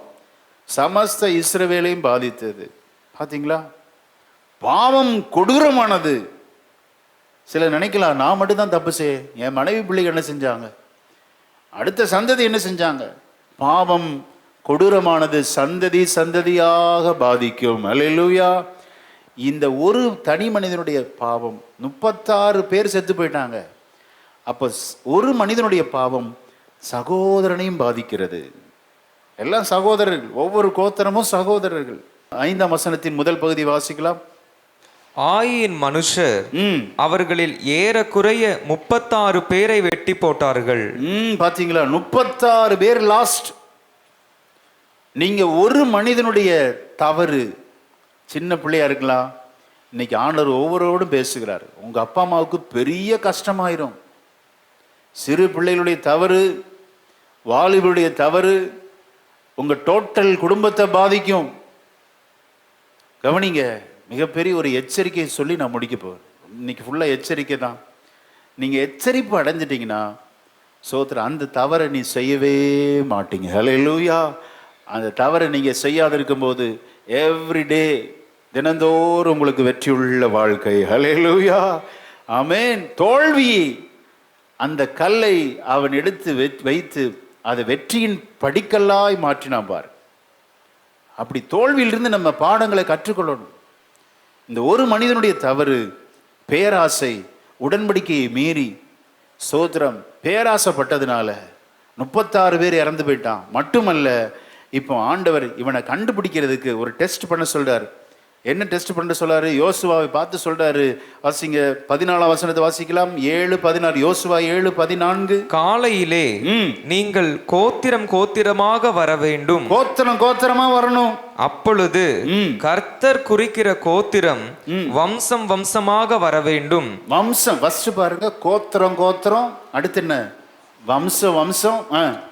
சமஸ்த இஸ்ரவேலையும் பாதித்தது. பாத்தீங்களா? பாவம் கொடூரமானது. சிலர் நினைக்கலாம், நான் மட்டும்தான் தப்பு செய்ய, என் மனைவி பிள்ளைகள் என்ன செஞ்சாங்க, அடுத்த சந்ததி என்ன செஞ்சாங்க. பாவம் கொடூரமானது, சந்ததி சந்ததியாக பாதிக்கும். அல்லேலூயா. இந்த ஒரு தனி மனிதனுடைய பாவம் 36 பேர் செத்து போயிட்டாங்க. அப்போ ஒரு மனிதனுடைய பாவம் சகோதரனையும் பாதிக்கிறது. எல்லாம் சகோதரர்கள், ஒவ்வொரு கோத்திரமும் சகோதரர்கள். 5ஆம் வசனத்தின் முதல் பகுதி வாசிக்கலாம். ஆயின் மனுஷர் அவர்களில் ஏறக்குறைய 36 பேரை வெட்டி போட்டார்கள். பாத்தீங்களா? 36 பேர் லாஸ்ட். நீங்க ஒரு மனிதனுடைய தவறு, சின்ன பிள்ளையா இருக்கலாம், இன்னைக்கு ஆண்டவர் ஒவ்வொருவரோடும் பேசுகிறார். உங்க அப்பா அம்மாவுக்கு பெரிய கஷ்டமாயிரும். சிறு பிள்ளைகளுடைய தவறு, வாலிபருடைய தவறு உங்க டோட்டல் குடும்பத்தை பாதிக்கும். கவனிங்க, மிகப்பெரிய ஒரு எச்சரிக்கையை சொல்லி நான் முடிக்க போறேன். இன்னைக்கு ஃபுல்லா எச்சரிக்கை தான். நீங்க எச்சரிப்பு அடைஞ்சிட்டீங்கன்னா சோத்திரம், அந்த தவறை நீ செய்யவே மாட்டீங்க. ஹல்லேலூயா. அந்த தவறை நீங்க செய்யாத இருக்கும்போது எவ்ரிடே, தினந்தோறும் உங்களுக்கு வெற்றியுள்ள வாழ்க்கை. ஹல்லேலூயா. ஆமென். தோல்வி, அந்த கல்லை அவன் எடுத்து வைத்து அதை வெற்றியின் படிக்கல்லாய் மாற்றினான் பார். அப்படி தோல்வியிலிருந்து நம்ம பாடங்களை கற்றுக்கொள்ளணும். இந்த ஒரு மனிதனுடைய தவறு, பேராசை, உடன்படிக்கையை மீறி சோத்திரம் பேராசைப்பட்டதுனால 36 பேர் இறந்து போயிட்டான். மட்டுமல்ல, இப்போ ஆண்டவர் இவனை கண்டுபிடிக்கிறதுக்கு ஒரு டெஸ்ட் பண்ண சொல்றாரு. என்ன டெஸ்ட் பண்ண சொல்றாரு? யோசுவாவை பார்த்து சொல்றாரு. வாசிங்க, 14ஆம் வசனத்தை வாசிக்கலாம். 7:14. யோசுவா 7:14. காலையிலே நீங்கள் கோத்திரம் கோத்திரமாக வர வேண்டும். கோத்திரம் கோத்திரமா வரணும். அப்பொழுது கர்த்தர் குறிக்கிற கோத்திரம் வம்சம் வம்சமாக வர வேண்டும். வம்சம் ஃபர்ஸ்ட் பாருங்க, கோத்திரம் கோத்திரம், அடுத்து என்ன? வம்சம் வம்சம்.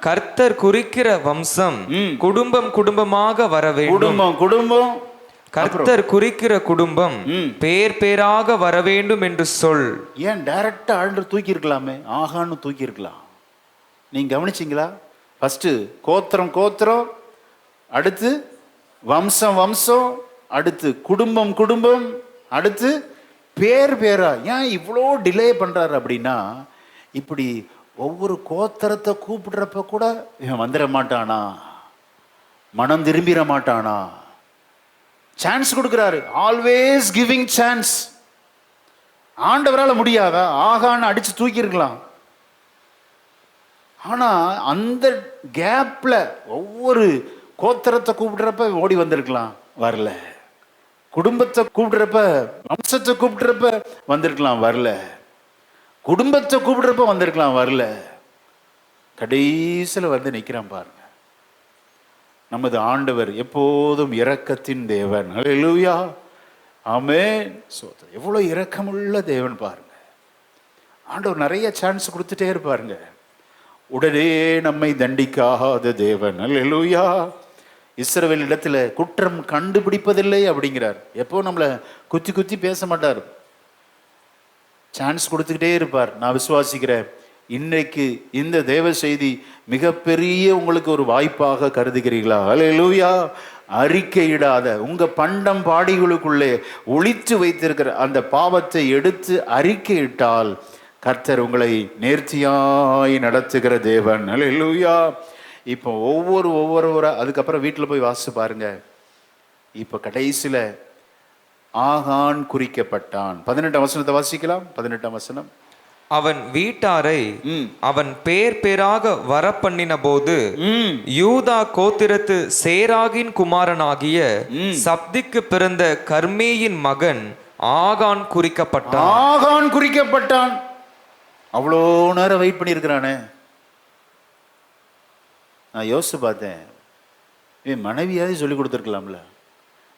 கர்த்தர் குறிக்கிற வம்சம் குடும்பம் குடும்பமாக வர வேண்டும். குடும்பம் குடும்பம். கர்த்தர் குறிக்கிற குடும்பம் பேர் பேராக வர வேண்டும் என்று சொல். ஏன் டைரக்டா ஆண்டவர் தூக்கி இருக்கலாமே, ஆகான்னு தூக்கி இருக்கலாம். நீங்க கவனிச்சிங்களா? ஃபர்ஸ்ட் கோத்திரம் கோத்திரம், அடுத்து வம்சம் வம்சம், அடுத்து குடும்பம் குடும்பம், அடுத்து பேர் பேரா. ஏன் இவ்வளோ டிலே பண்றாரு அப்படின்னா, இப்படி ஒவ்வொரு கோத்திரத்தை கூப்பிடுறப்ப கூட இவன் வந்துட மாட்டானா, மனம் திரும்பிட மாட்டானா, சான்ஸ் கொடுக்கிறாரு. Always giving chance. ஆண்டவரால் முடியாதா? ஆகான்னு அடிச்சு தூக்கி இருக்கலாம். ஆனா அந்த கேப்ல ஒவ்வொரு கோத்திரத்தை கூப்பிடுறப்ப ஓடி வந்திருக்கலாம், வரல. குடும்பத்தை கூப்பிடுறப்ப, வம்சத்தை கூப்பிடுறப்ப வந்திருக்கலாம், வரல. குடும்பத்தை கூப்பிடுறப்ப வந்திருக்கலாம், வரல. கடைசியில் வந்து நிற்கிறான் பாருங்க. நமது ஆண்டவர் எப்போதும் இரக்கத்தின் தேவன். ஹல்லேலூயா. ஆமென். எவ்வளோ இரக்கமுள்ள தேவன் பாருங்க. ஆண்டவர் நிறைய சான்ஸ் கொடுத்துட்டே இருப்பாருங்க. உடனே நம்மை தண்டிக்காத தேவன். ஹல்லேலூயா. இஸ்ரவேல் இடத்துல குற்றம் கண்டுபிடிப்பதில்லை அப்படிங்கிறார். எப்போ நம்மளை குத்தி குத்தி பேச மாட்டார், சான்ஸ் கொடுத்துக்கிட்டே இருப்பார். நான் விசுவாசிக்கிறேன், இன்னைக்கு இந்த தேவ செய்தி மிகப்பெரிய உங்களுக்கு ஒரு வாய்ப்பாக கருதுகிறீர்களா? ஹல்லேலூயா. அறிக்கையிடாத உங்க பண்டம் பாடிகளுக்குள்ளே ஒளித்து வைத்திருக்கிற அந்த பாவத்தை எடுத்து அறிக்கையிட்டால் கர்த்தர் உங்களை நேர்த்தியாய் நடத்துகிற தேவன். ஹல்லேலூயா. இப்போ ஒவ்வொரு அதுக்கப்புறம் வீட்டில் போய் வாசிச்சு பாருங்க. இப்போ கடைசியில் ஆகான் குறிக்கப்பட்டான். 18ஆம் வசனத்தை வாசிக்கலாம். 18ஆம் வசனம். அவன் வீட்டாரை அவன் பேர் பேராக வர பண்ணின போது யூதா கோத்திரத்து சேராகின் குமாரனாகிய சப்திக்கு பிறந்த கர்மேயின் மகன் ஆகான் குறிக்கப்பட்டான். ஆகான் குறிக்கப்பட்டான். அவ்வளோ நேரம் வெயிட் பண்ணியிருக்கிறானே. நான் யோசிச்சு பார்த்தேன், மனைவியாவது சொல்லி கொடுத்துருக்கலாம்ல.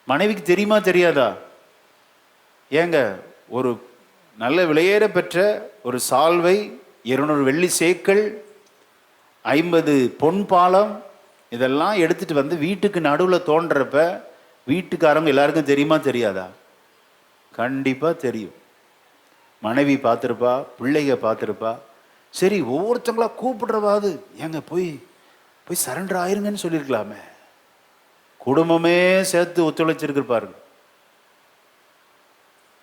மனைவிக்கு தெரியுமா தெரியாதா? ஏங்க, ஒரு நல்ல விலையேற பெற்ற ஒரு சால்வை, 200 வெள்ளி சேக்கல், 50 பொன் பாலம், இதெல்லாம் எடுத்துட்டு வந்து வீட்டுக்கு நடுவில் தோன்றப்ப வீட்டுக்காரங்க எல்லாருக்கும் தெரியுமா தெரியாதா? கண்டிப்பாக தெரியும். மனைவி பார்த்துருப்பா, பிள்ளைங்க பார்த்துருப்பா, சரி ஒவ்வொருத்தங்களா கூப்பிடுறவாது ஏங்க போய் போய் சரண்டர் ஆயிருங்கன்னு சொல்லியிருக்கலாமே. குடும்பமே சேர்த்து ஒத்துழைச்சிருக்கு பாருங்க.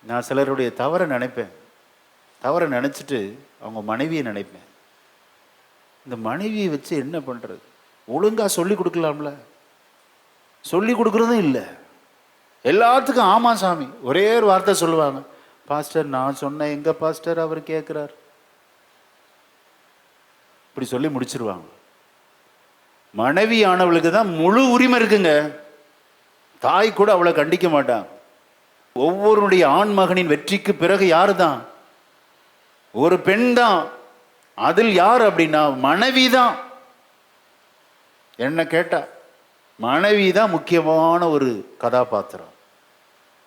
நான் சிலருடைய தவறை நினைப்பேன், தவறை நினச்சிட்டு அவங்க மனைவியை நினைப்பேன். இந்த மனைவியை வச்சு என்ன பண்ணுறது? ஒழுங்காக சொல்லி கொடுக்கலாம்ல, சொல்லி கொடுக்குறதும் இல்லை. எல்லாத்துக்கும் ஆமா சாமி ஒரே ஒரு வார்த்தை சொல்லுவாங்க, பாஸ்டர் நான் சொன்னேன் எங்க பாஸ்டர் அவர் கேட்குறார், இப்படி சொல்லி முடிச்சிருவாங்க. மனைவி ஆனவளுக்கு தான் முழு உரிமை இருக்குங்க. தாய் கூட அவளை கண்டிக்க மாட்டான். ஒவ்வொருடைய ஆண் மகனின் வெற்றிக்கு பிறகு யாரு தான்? ஒரு பெண் தான். அதில் யார் அப்படின்னா மனைவி தான். என்ன கேட்டா மனைவி தான் முக்கியமான ஒரு கதாபாத்திரம்.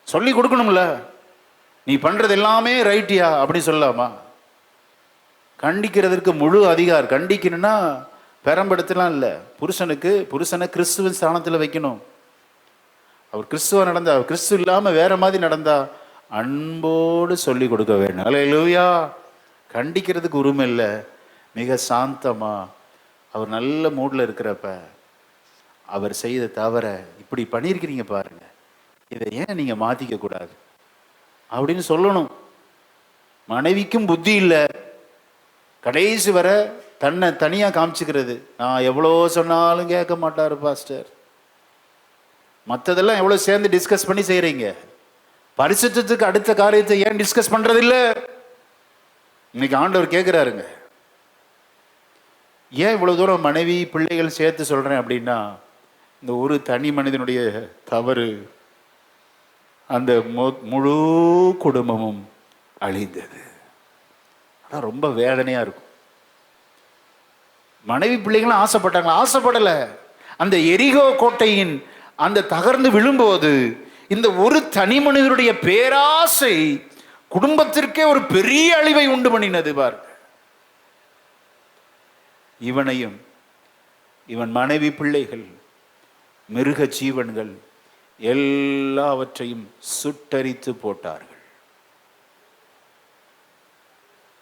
சொல்லி கொடுக்கணும்ல, நீ பண்றது எல்லாமே ரைட்டியா அப்படின்னு சொல்லலாமா? கண்டிக்கிறதுக்கு முழு அதிகாரம். கண்டிக்கணும்னா பெரம்படுத்தலாம் இல்லை. புருஷனை கிறிஸ்துவின் ஸ்தானத்தில் வைக்கணும். அவர் கிறிஸ்துவ நடந்தா, கிறிஸ்து இல்லாமல் வேற மாதிரி நடந்தா அன்போடு சொல்லி கொடுக்க வேண்டும். அல்லேலூயா. கண்டிக்கிறதுக்கு உரிமை இல்லை. மிக சாந்தமா அவர் நல்ல மூடில் இருக்கிறப்ப அவர் செய்த தவற இப்படி பண்ணியிருக்கிறீங்க பாருங்க, இதை ஏன் நீங்க மாத்திக்க கூடாது அப்படின்னு சொல்லணும். மனைவிக்கும் புத்தி இல்லை, கடைசி வர தன்னை தனியா காமிச்சுக்கிறது. நான் எவ்வளோ சொன்னாலும் கேட்க மாட்டாரு பாஸ்டர். மற்றதெல்லாம் எவ்வளோ சேர்ந்து டிஸ்கஸ் பண்ணி செய்கிறீங்க, பரிசுத்தத்துக்கு அடுத்த காரியத்தை ஏன் டிஸ்கஸ் பண்றது இல்லை? இன்னைக்கு ஆண்டவர் கேட்குறாருங்க. ஏன் இவ்வளோ தூரம் மனைவி பிள்ளைகள் சேர்த்து சொல்கிறேன் அப்படின்னா, இந்த ஒரு தனி மனிதனுடைய தவறு அந்த முழு குடும்பமும் அழிந்தது. அதான் ரொம்ப வேதனையாக இருக்கும். மனைவி பிள்ளைகளும் ஆசைப்பட்டாங்களா? ஆசைப்படலை. அந்த எரிகோ கோட்டையின் அந்த தகர்ந்து விழும்போது இந்த ஒரு தனி மனிதனுடைய பேராசை குடும்பத்திற்கே ஒரு பெரிய அழிவை உண்டு பண்ணினது. பார், இவனையும் இவன் மனைவி பிள்ளைகள் மிருக ஜீவன்கள் எல்லாவற்றையும் சுட்டரித்து போட்டார்கள்.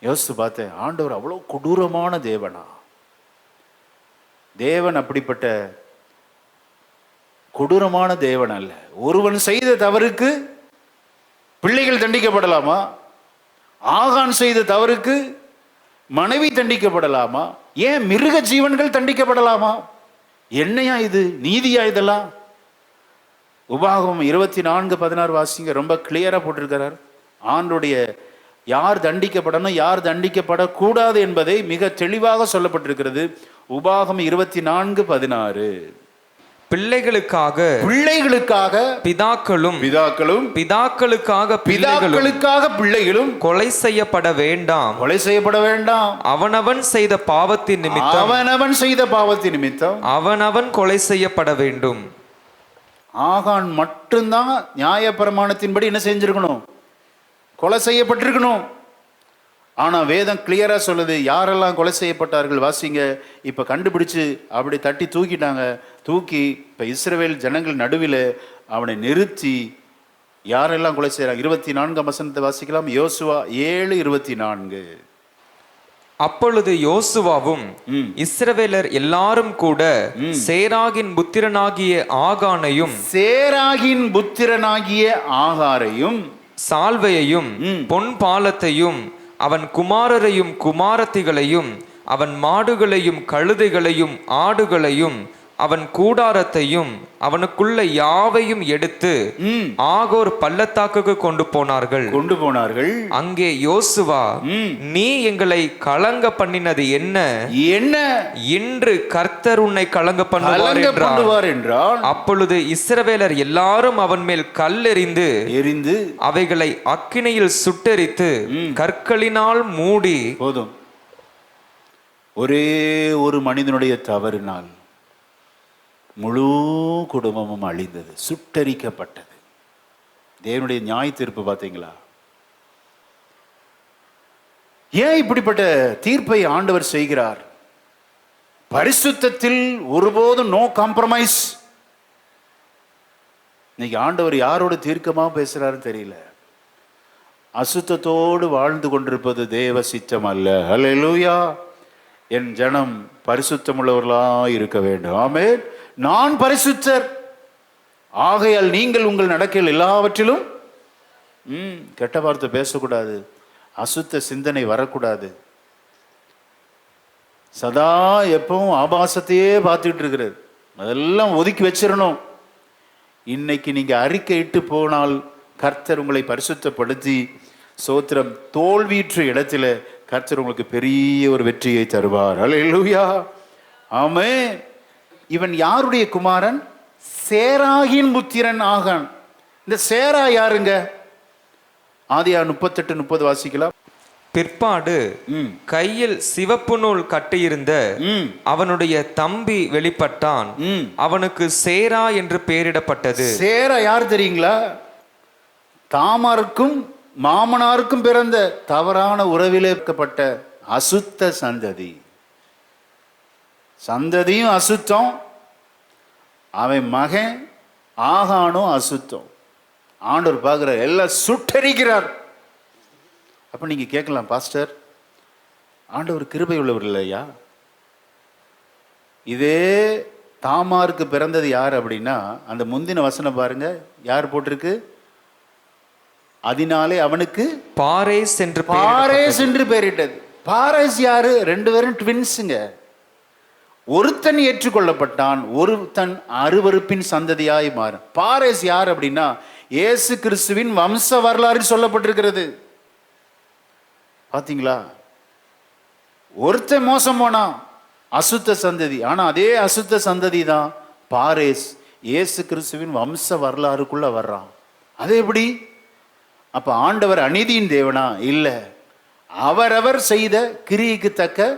யோசித்து பார்த்தேன், ஆண்டவர் அவ்வளோ கொடூரமான தேவனா? தேவன் அப்படிப்பட்ட கொடூரமான தேவன் அல்ல. ஒருவன் செய்த தவறுக்கு பிள்ளைகள் தண்டிக்கப்படலாமா? ஆகான் செய்த தவறுக்கு மனைவி தண்டிக்கப்படலாமா? ஏன் மிருக ஜீவன்கள் தண்டிக்கப்படலாமா? என்னையா இது? நீதியா இதெல்லாம்? உபாகமம் 24:16 வாசிங்க, ரொம்ப கிளியரா போட்டிருக்கிறார். ஆண்டுடைய யார் தண்டிக்கப்படணும் யார் தண்டிக்கப்படக்கூடாது என்பதை மிக தெளிவாக சொல்லப்பட்டிருக்கிறது. உபாகமம் 24:16. பிள்ளைகளுக்காக பிதாக்களும் பிதாக்களுக்காக பிள்ளைகளும் கொலை செய்யப்பட வேண்டாம். அவனவன் செய்த பாவத்தின் நிமித்தம் அவனவன் கொலை செய்யப்பட வேண்டும். ஆகான் மட்டும்தான் நியாயப்பிரமாணத்தின்படி என்ன செஞ்சிருக்கணும்? கொலை செய்யப்பட்டிருக்கணும். ஆனா வேதம் கிளியரா சொல்லுது யாரெல்லாம் கொலை செய்யப்பட்டார்கள். வாசிங்க. இப்ப கண்டுபிடிச்சு அப்படி தட்டி தூக்கிட்டாங்க. தூக்கி இப்ப இஸ்ரவேல் ஜனங்கள் நடுவில் அவனை நிறுத்தி யாரெல்லாம் கொலை செய்யறாங்க? 24ஆம் வசனத்தை வாசிக்கலாம். யோசுவா 7:24. அப்பொழுது யோசுவாவும் இஸ்ரவேலர் எல்லாரும் கூட சேராகின் புத்திரனாகிய ஆகாரையும் சால்வையையும் பொன் பாலத்தையும் அவன் குமாரரையும் குமாரத்திகளையும் அவன் மாடுகளையும் கழுதைகளையும் ஆடுகளையும் அவன் கூடாரத்தையும் அவனுக்குள்ள யாவையும் எடுத்து ஆகோர் பள்ளத்தாக்குக்கு கொண்டு போனார்கள். அங்கே யோசுவா, நீ எங்களை கலங்க பண்ணினது என்ன? இன்று கர்த்தர் உன்னை கலங்க பண்ணுவார் என்றார். அப்பொழுது இஸ்ரவேலர் எல்லாரும் அவன் மேல் கல் எறிந்து அவைகளை அக்கினியில் சுட்டெரித்து கற்களினால் மூடி. போதும். ஒரே ஒரு மனிதனுடைய தவறினால் முழு குடும்பமும் அழிந்தது, சுட்டரிக்கப்பட்டது. தேவனுடைய நியாய தீர்ப்பு பார்த்தீங்களா? ஏன் இப்படிப்பட்ட தீர்ப்பை ஆண்டவர் செய்கிறார்? பரிசுத்தத்தில் ஒருபோதும் நோ காம்ப்ரமைஸ். இன்னைக்கு ஆண்டவர் யாரோட தீர்க்கமா பேசுறாருன்னு தெரியல. அசுத்தத்தோடு வாழ்ந்து கொண்டிருப்பது தேவ சித்தம் அல்ல. ஹல்லேலூயா. என் ஜனம் பரிசுத்தமுள்ளவர்களாய் இருக்க வேண்டும். ஆமென். நான் பரிசுத்தர், ஆகையால் நீங்கள் உங்கள் நடக்கையில் எல்லாவற்றிலும் கெட்ட வார்த்தை பேசக்கூடாது, அசுத்த சிந்தனை வரக்கூடாது. சதா எப்பவும் ஆபாசத்தையே பார்த்துக்கிட்டு இருக்கிறது, அதெல்லாம் ஒதுக்கி வச்சிடணும். இன்னைக்கு நீங்க அறிக்கையிட்டு போனால் கர்த்தர் உங்களை பரிசுத்தப்படுத்தி சோத்திரம் தோல்வியுற்ற இடத்துல கர்த்தர் உங்களுக்கு பெரிய ஒரு வெற்றியை தருவார். அல்லேலூயா. ஆமென். இவன் யாருடைய குமாரன்? சேராகின் புத்திரன் ஆகான். இந்த சேரா யாருங்க? ஆதியாகமம் 38:30 வாசிக்கலாம். பிற்பாடு கையில் சிவப்பு நூல் கட்டியிருந்த அவனுடைய தம்பி வெளிப்பட்டான். அவனுக்கு சேரா என்று பெயரிடப்பட்டது. சேரா யார் தெரியுங்களா? தாமாருக்கும் மாமனாருக்கும் பிறந்த தவறான உறவிலே இருக்கப்பட்ட அசுத்த சந்ததி. சந்ததியும் அசுத்தம், அவன் மகன் ஆகானும் அசுத்தம். ஆண்டவர் பார்க்கிறார், எல்லாம் சுட்டரிக்கிறார். அப்ப நீங்க கேட்கலாம், பாஸ்டர் ஆண்டவர் கிருபை உள்ளவர் இல்லையா? இதே தாமாருக்கு பிறந்தது யார் அப்படின்னா, அந்த முந்தின வசனம் பாருங்க, யார் போட்டிருக்கு? அதனாலே அவனுக்கு பாரேஸ் என்று பெயரிட்டது. பாரேஸ் யாரு? 2 பேரும் ட்வின்ஸுங்க. ஒருத்தன் ஏற்றுக்கொள்ளப்பட்டான், ஒருத்தன் அருவருப்பின் சந்ததியாய் மாறும். பாரேஸ் யார் அப்படின்னா, இயேசு கிறிஸ்துவின் வம்ச வரலாறு சொல்லப்பட்டிருக்கிறது. பாத்தீங்களா? ஒருத்தன் மோசம் போனா அசுத்த சந்ததி, ஆனா அதே அசுத்த சந்ததி தான் பாரேஸ் இயேசு கிறிஸ்துவின் வம்ச வரலாறுக்குள்ள வர்றான். அது எப்படி? அப்ப ஆண்டவர் அநீதியின் தேவனா? இல்ல. அவரவர் செய்த கிரியைக்கு தக்க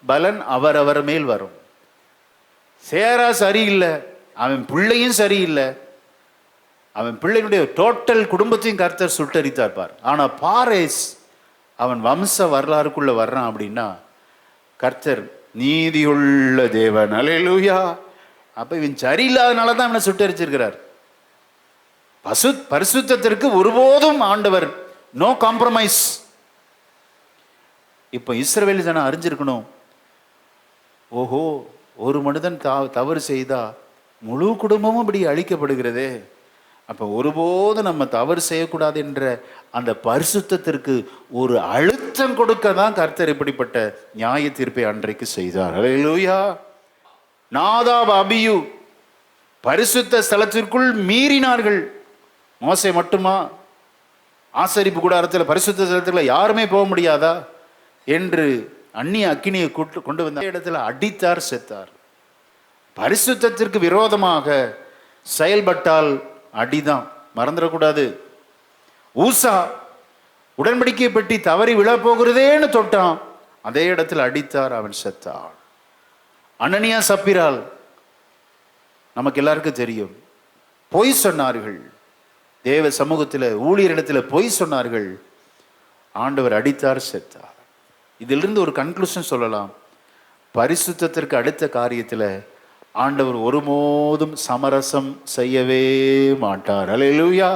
பலன் அவரவர் மேல் வரும். சேரா சரியில்லை, அவன் பிள்ளையும் சரியில்லை, அவன் பிள்ளைகளுடைய டோட்டல் குடும்பத்தையும் கர்த்தர் சுட்டரித்தார் பார். ஆனா பாரேஸ் அவன் வம்ச வரலாறுக்குள்ள வர்றான் அப்படின்னா கர்த்தர் நீதியுள்ள தேவன். அல்லேலூயா. அப்ப இவன் சரியில்லாதனால தான் அவனை சுட்டரிச்சிருக்கிறார். பரிசுத்தத்திற்கு ஒருபோதும் ஆண்டவர் நோ காம்ப்ரமைஸ். இப்ப இஸ்ரவேல் ஜனம் அறிஞ்சிருக்கணும், ஓஹோ ஒரு மனிதன் தவறு செய்தா முழு குடும்பமும் இப்படி அழிக்கப்படுகிறதே, அப்ப ஒருபோதும் நம்ம தவறு செய்யக்கூடாது என்ற அந்த பரிசுத்தத்திற்கு ஒரு அழுத்தம் கொடுக்க தான் கர்த்தர் இப்படிப்பட்ட நியாய தீர்ப்பை அன்றைக்கு செய்தார். அல்லேலூயா. நாதாப் அபியூ பரிசுத்த ஸ்தலத்திற்குள் மீறினார்கள். மோசே மட்டுமா? ஆசரிப்பு கூடாரத்தில் பரிசுத்த ஸ்தலத்தில் யாருமே போக முடியாதா என்று அந்நிய அக்கினியை கொண்டு வந்த இடத்துல அடித்தார், செத்தார். பரிசுத்தத்திற்கு விரோதமாக செயல்பட்டால் அடிதான், மறந்துடக்கூடாது. ஊசா உடன்படிக்கை பெட்டி தவறி விழப்போகிறதேன்னு தொட்டான், அதே இடத்துல அடித்தார், அவன் செத்தான். அனனியா சப்பிரால் நமக்கு எல்லாருக்கும் தெரியும், பொய் சொன்னார்கள், தேவ சமூகத்தில் ஊழியரிடத்தில் பொய் சொன்னார்கள், ஆண்டவர் அடித்தார், செத்தார். இதிலிருந்து ஒரு கன்க்ளூஷன் சொல்லலாம், பரிசுத்தத்திற்கு அடுத்த காரியத்தில் ஆண்டவர் ஒருபோதும் சமரசம் செய்யவே மாட்டார். அல்லேலூயா.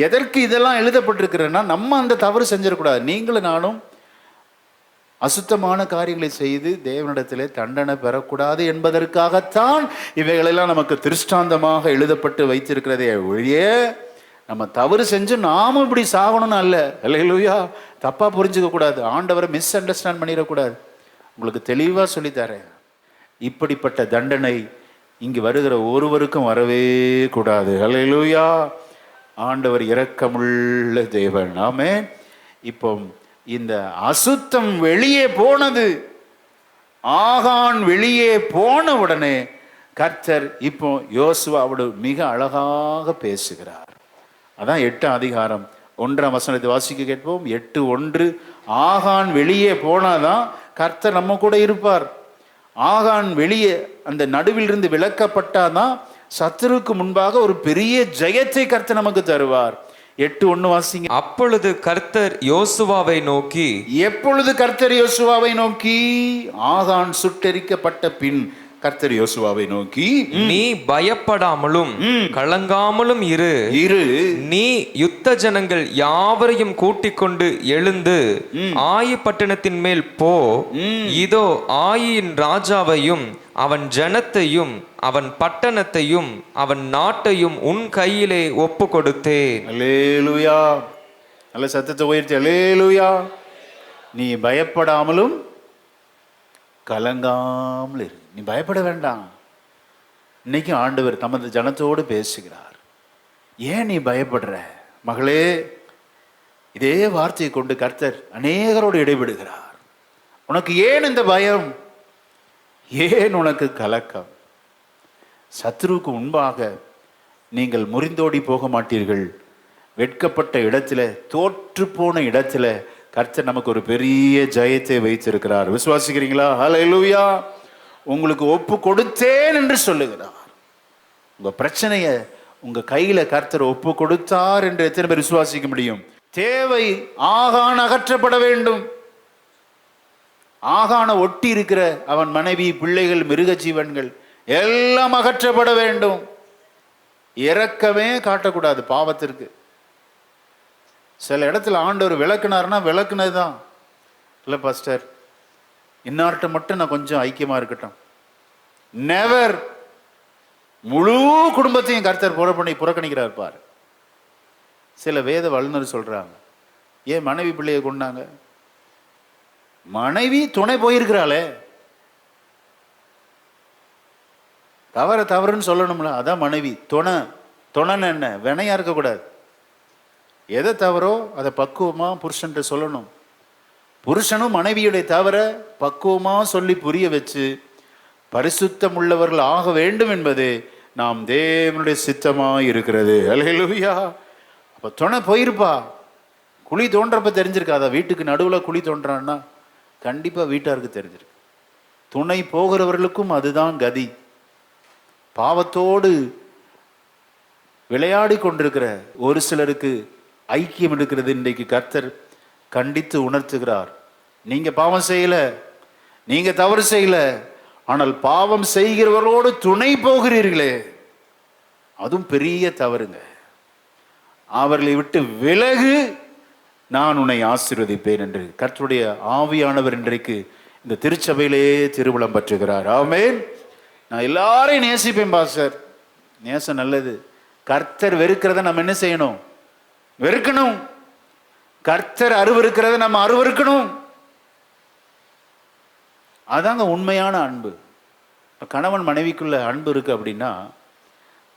எதற்கு இதெல்லாம் எழுதப்பட்டிருக்கிறேன்னா, நம்ம அந்த தவறு செஞ்சிடக்கூடாது. நீங்களும் நானும் அசுத்தமான காரியங்களை செய்து தேவனிடத்திலே தண்டனை பெறக்கூடாது என்பதற்காகத்தான் இவைகளெல்லாம் நமக்கு திருஷ்டாந்தமாக எழுதப்பட்டு வைத்திருக்கிறதே ஒழிய நம்ம தவறு செஞ்சு நாமும் இப்படி சாகணும்னு அல்ல. அல்லேலூயா. தப்பா புரிஞ்சுக்க கூடாது, ஆண்டவரை மிஸ் அண்டர்ஸ்டாண்ட் பண்ணிடக்கூடாது. உங்களுக்கு தெளிவாக சொல்லித்தரேன், இப்படிப்பட்ட தண்டனை இங்கு வருகிற ஒருவருக்கும் வரவே கூடாது. அல்லேலூயா. ஆண்டவர் இரக்கமுள்ள தேவன். ஆமென். இப்போ இந்த அசுத்தம் வெளியே போனது, ஆகான் வெளியே போன உடனே கர்த்தர் இப்போ யோசுவாவோடு மிக அழகாக பேசுகிறார். அதான் 8ஆம் அதிகாரம் 1ஆம் வசனத்தை வாசிக்க கேட்போம். 8:1. ஆகான் வெளியே போனாதான் கர்த்தர் நம்ம கூட இருப்பார். ஆகான் வெளியே அந்த நடுவில் இருந்து விலக்கப்பட்டாதான் சத்துருக்கு முன்பாக ஒரு பெரிய ஜெயத்தை கர்த்தர் நமக்கு தருவார். 8:1 வாசிங்க. அப்பொழுது கர்த்தர் யோசுவாவை நோக்கி, எப்பொழுது கர்த்தர் யோசுவாவை நோக்கி? ஆகான் சுட்டெரிக்கப்பட்ட பின் கர்த்தர் யோசுவாவை நோக்கி, நீ பயப்படாமலும் கலங்காமலும் இரு. நீ யுத்த ஜனங்கள் யாவரையும் கூட்டிக் கொண்டு எழுந்து ஆயி பட்டணத்தின் மேல் போ. இதோ ஆயின் ராஜாவையும் அவன் ஜனத்தையும் அவன் பட்டணத்தையும் அவன் நாட்டையும் உன் கையிலே ஒப்பு கொடுத்தேன். அல்லேலூயா. நல்ல சத்தத்தை உயர்த்தி அல்லேலூயா. நீ பயப்படாமலும் கலங்காமல் இரு. நீ பயப்பட வேண்டாம். இன்னைக்கு ஆண்டவர் தமது ஜனத்தோடு பேசுகிறார். ஏன் நீ பயப்படுற மகளே? இதே வார்த்தையை கொண்டு கர்த்தர் அநேகரோடு இடைவிடுகிறார். உனக்கு ஏன் இந்த பயம்? ஏன் உனக்கு கலக்கம்? சத்ருவுக்கு முன்பாக நீங்கள் முறிந்தோடி போக மாட்டீர்கள். வெட்கப்பட்ட இடத்துல, தோற்று போன இடத்துல கர்த்தர் நமக்கு ஒரு பெரிய ஜெயத்தை வைத்திருக்கிறார். விசுவாசிக்கிறீங்களா? ஹல்லேலூயா. உங்களுக்கு ஒப்பு கொடுத்தேன் என்று சொல்லுகிறார். உங்க பிரச்சனைய உங்க கையில கர்த்தர் ஒப்பு கொடுத்தார் என்று எத்தனை பேர் விசுவாசிக்க முடியும்? தேவை ஆகான் அகற்றப்பட வேண்டும். ஆகான ஒட்டி இருக்கிற அவன் மனைவி, பிள்ளைகள், மிருக ஜீவன்கள் எல்லாம் அகற்றப்பட வேண்டும். இரக்கமே காட்டக்கூடாது பாவத்திற்கு. சில இடத்துல ஆண்டவர் விளக்குனார்னா விளக்குனதுதான். இல்லை பாஸ்டர், இன்னார்ட்ட மட்டும் நான் கொஞ்சம் ஐக்கியமா இருக்கட்டும். நெவர். முழு குடும்பத்தையும் கர்த்தர் புறக்கணிக்கிறார் பாரு. சில வேத வல்லுநர் சொல்றாங்க, ஏன் மனைவி பிள்ளையை கொண்டாங்க? மனைவி துணை போயிருக்கிறாளே, தவறுன்னு சொல்லணும்ல. அதான் மனைவி துணைன்னு என்ன? வினையா இருக்கக்கூடாது. எதை தவறோ அதை பக்குவமா புருஷன்ட்டு சொல்லணும். புருஷனும் மனைவியுடைய தவற பக்குவமா சொல்லி புரிய வச்சு பரிசுத்தம் உள்ளவர்கள் ஆக வேண்டும் என்பது நாம் தேவனுடைய சித்தமா இருக்கிறது. அல்லேலூயா. அப்ப துணை போயிருப்பா. குழி தோன்றப்ப தெரிஞ்சிருக்காதா? வீட்டுக்கு நடுவில் குழி தோன்றான்னா கண்டிப்பா வீட்டாருக்கு தெரிஞ்சிருக்கு. துணை போகிறவர்களுக்கும் அதுதான் கதி. பாவத்தோடு விளையாடி கொண்டிருக்கிற ஒரு சிலருக்கு ஐக்கியம் இருக்கிறது இன்றைக்கு கர்த்தர் கண்டித்து உணர்த்துகிறார். நீங்க பாவம் செய்யல, நீங்க தவறு செய்யல, ஆனால் பாவம் செய்கிறவரோடு துணை போகிறீர்களே, அதுவும் பெரிய தவறுங்க. அவர்களை விட்டு விலகு, நான் உன்னை ஆசீர்வதிப்பேன் என்று கர்த்தருடைய ஆவியானவர் இன்றைக்கு இந்த திருச்சபையிலே திருவிழம் பற்றுகிறார். ஆமென். நான் எல்லாரையும் நேசிப்பேன் பாஸ்டர். நேசம் நல்லது. கர்த்தர் வெறுக்கிறத நம்ம என்ன செய்யணும்? வெறுக்கணும். கர்த்தர் அருவருக்கிறத நம்ம அருவருக்கணும். அதாங்க உண்மையான அன்பு. கணவன் மனைவிக்குள்ள அன்பு இருக்கு அப்படின்னா,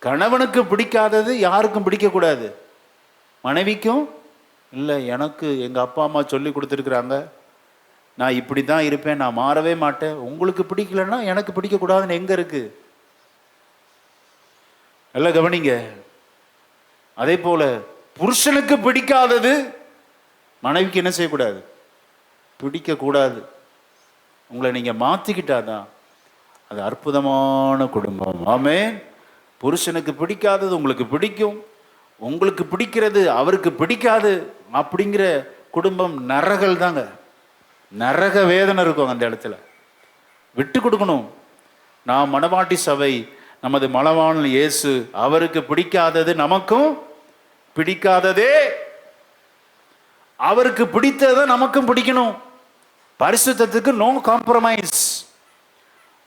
கணவனுக்கு பிடிக்காதது யாருக்கும் பிடிக்கக்கூடாது. மனைவிக்கும் இல்லை, எனக்கு எங்கள் அப்பா அம்மா சொல்லி கொடுத்துருக்குறாங்க, நான் இப்படி தான் இருப்பேன், நான் மாறவே மாட்டேன். உங்களுக்கு பிடிக்கலன்னா எனக்கு பிடிக்கக்கூடாதுன்னு எங்கே இருக்கு? நல்லா கவனிங்க. அதே போல புருஷனுக்கு பிடிக்காதது மனைவிக்கு என்ன செய்யக்கூடாது? பிடிக்கக்கூடாது. உங்களை நீங்கள் மாற்றிக்கிட்டாதான் அது அற்புதமான குடும்பம். ஆமென். புருஷனுக்கு பிடிக்காதது உங்களுக்கு பிடிக்கும், உங்களுக்கு பிடிக்கிறது அவருக்கு பிடிக்காது அப்படிங்கிற குடும்பம் நரகல் தாங்க. நரக வேதனை இருக்கும் அந்த இடத்துல. விட்டு கொடுக்கணும். நாம் மணவாட்டி சபை, நமது மணவாளன் இயேசு, அவருக்கு பிடிக்காதது நமக்கும் பிடிக்காததே, அவருக்கு பிடித்ததை நமக்கும் பிடிக்கணும். பரிசுத்தத்துக்கு நோ காம்ப்ரமைஸ்.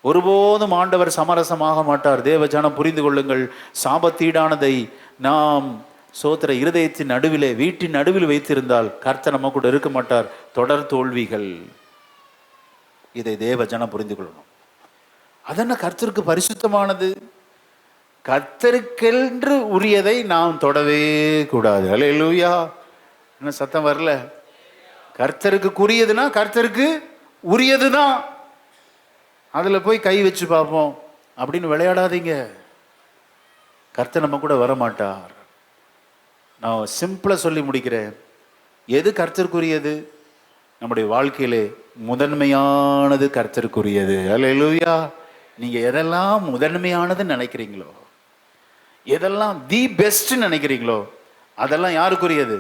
ஒருபோதும் ஆண்டவர் சமரசமாக மாட்டார். தேவஜனம் புரிந்து கொள்ளுங்கள். சாபத்தீடானதை நாம் சோத்திர இருதயத்தின் நடுவிலே, வீட்டின் நடுவில் வைத்திருந்தால் கர்த்தர் நம்ம கூட இருக்க மாட்டார். தொடர் தோல்விகள். இதை தேவஜனம் புரிந்து கொள்ளணும். அதென்ன கர்த்தருக்கு பரிசுத்தமானது? கர்த்தருக்கென்று உரியதை நாம் தொடவே கூடாது. அல்லேலூயா. என்ன சத்தம் வரல? கர்த்தருக்கு உரியதுன்னா கர்த்தருக்கு உரியதுதான். அதுல போய் கை வச்சு பார்ப்போம் அப்படின்னு விளையாடாதீங்க. கர்த்தர் நம்ம கூட வர மாட்டார். நான் சிம்பிளா சொல்லி முடிக்கிறேன். எது கர்த்தருக்குரியது? நம்முடைய வாழ்க்கையிலே முதன்மையானது கர்த்தருக்குரியது. அல்லேலூயா. நீங்க எதெல்லாம் முதன்மையானதுன்னு நினைக்கிறீங்களோ, எதெல்லாம் தி பெஸ்ட் நினைக்கிறீங்களோ, அதெல்லாம் யாருக்குரியது?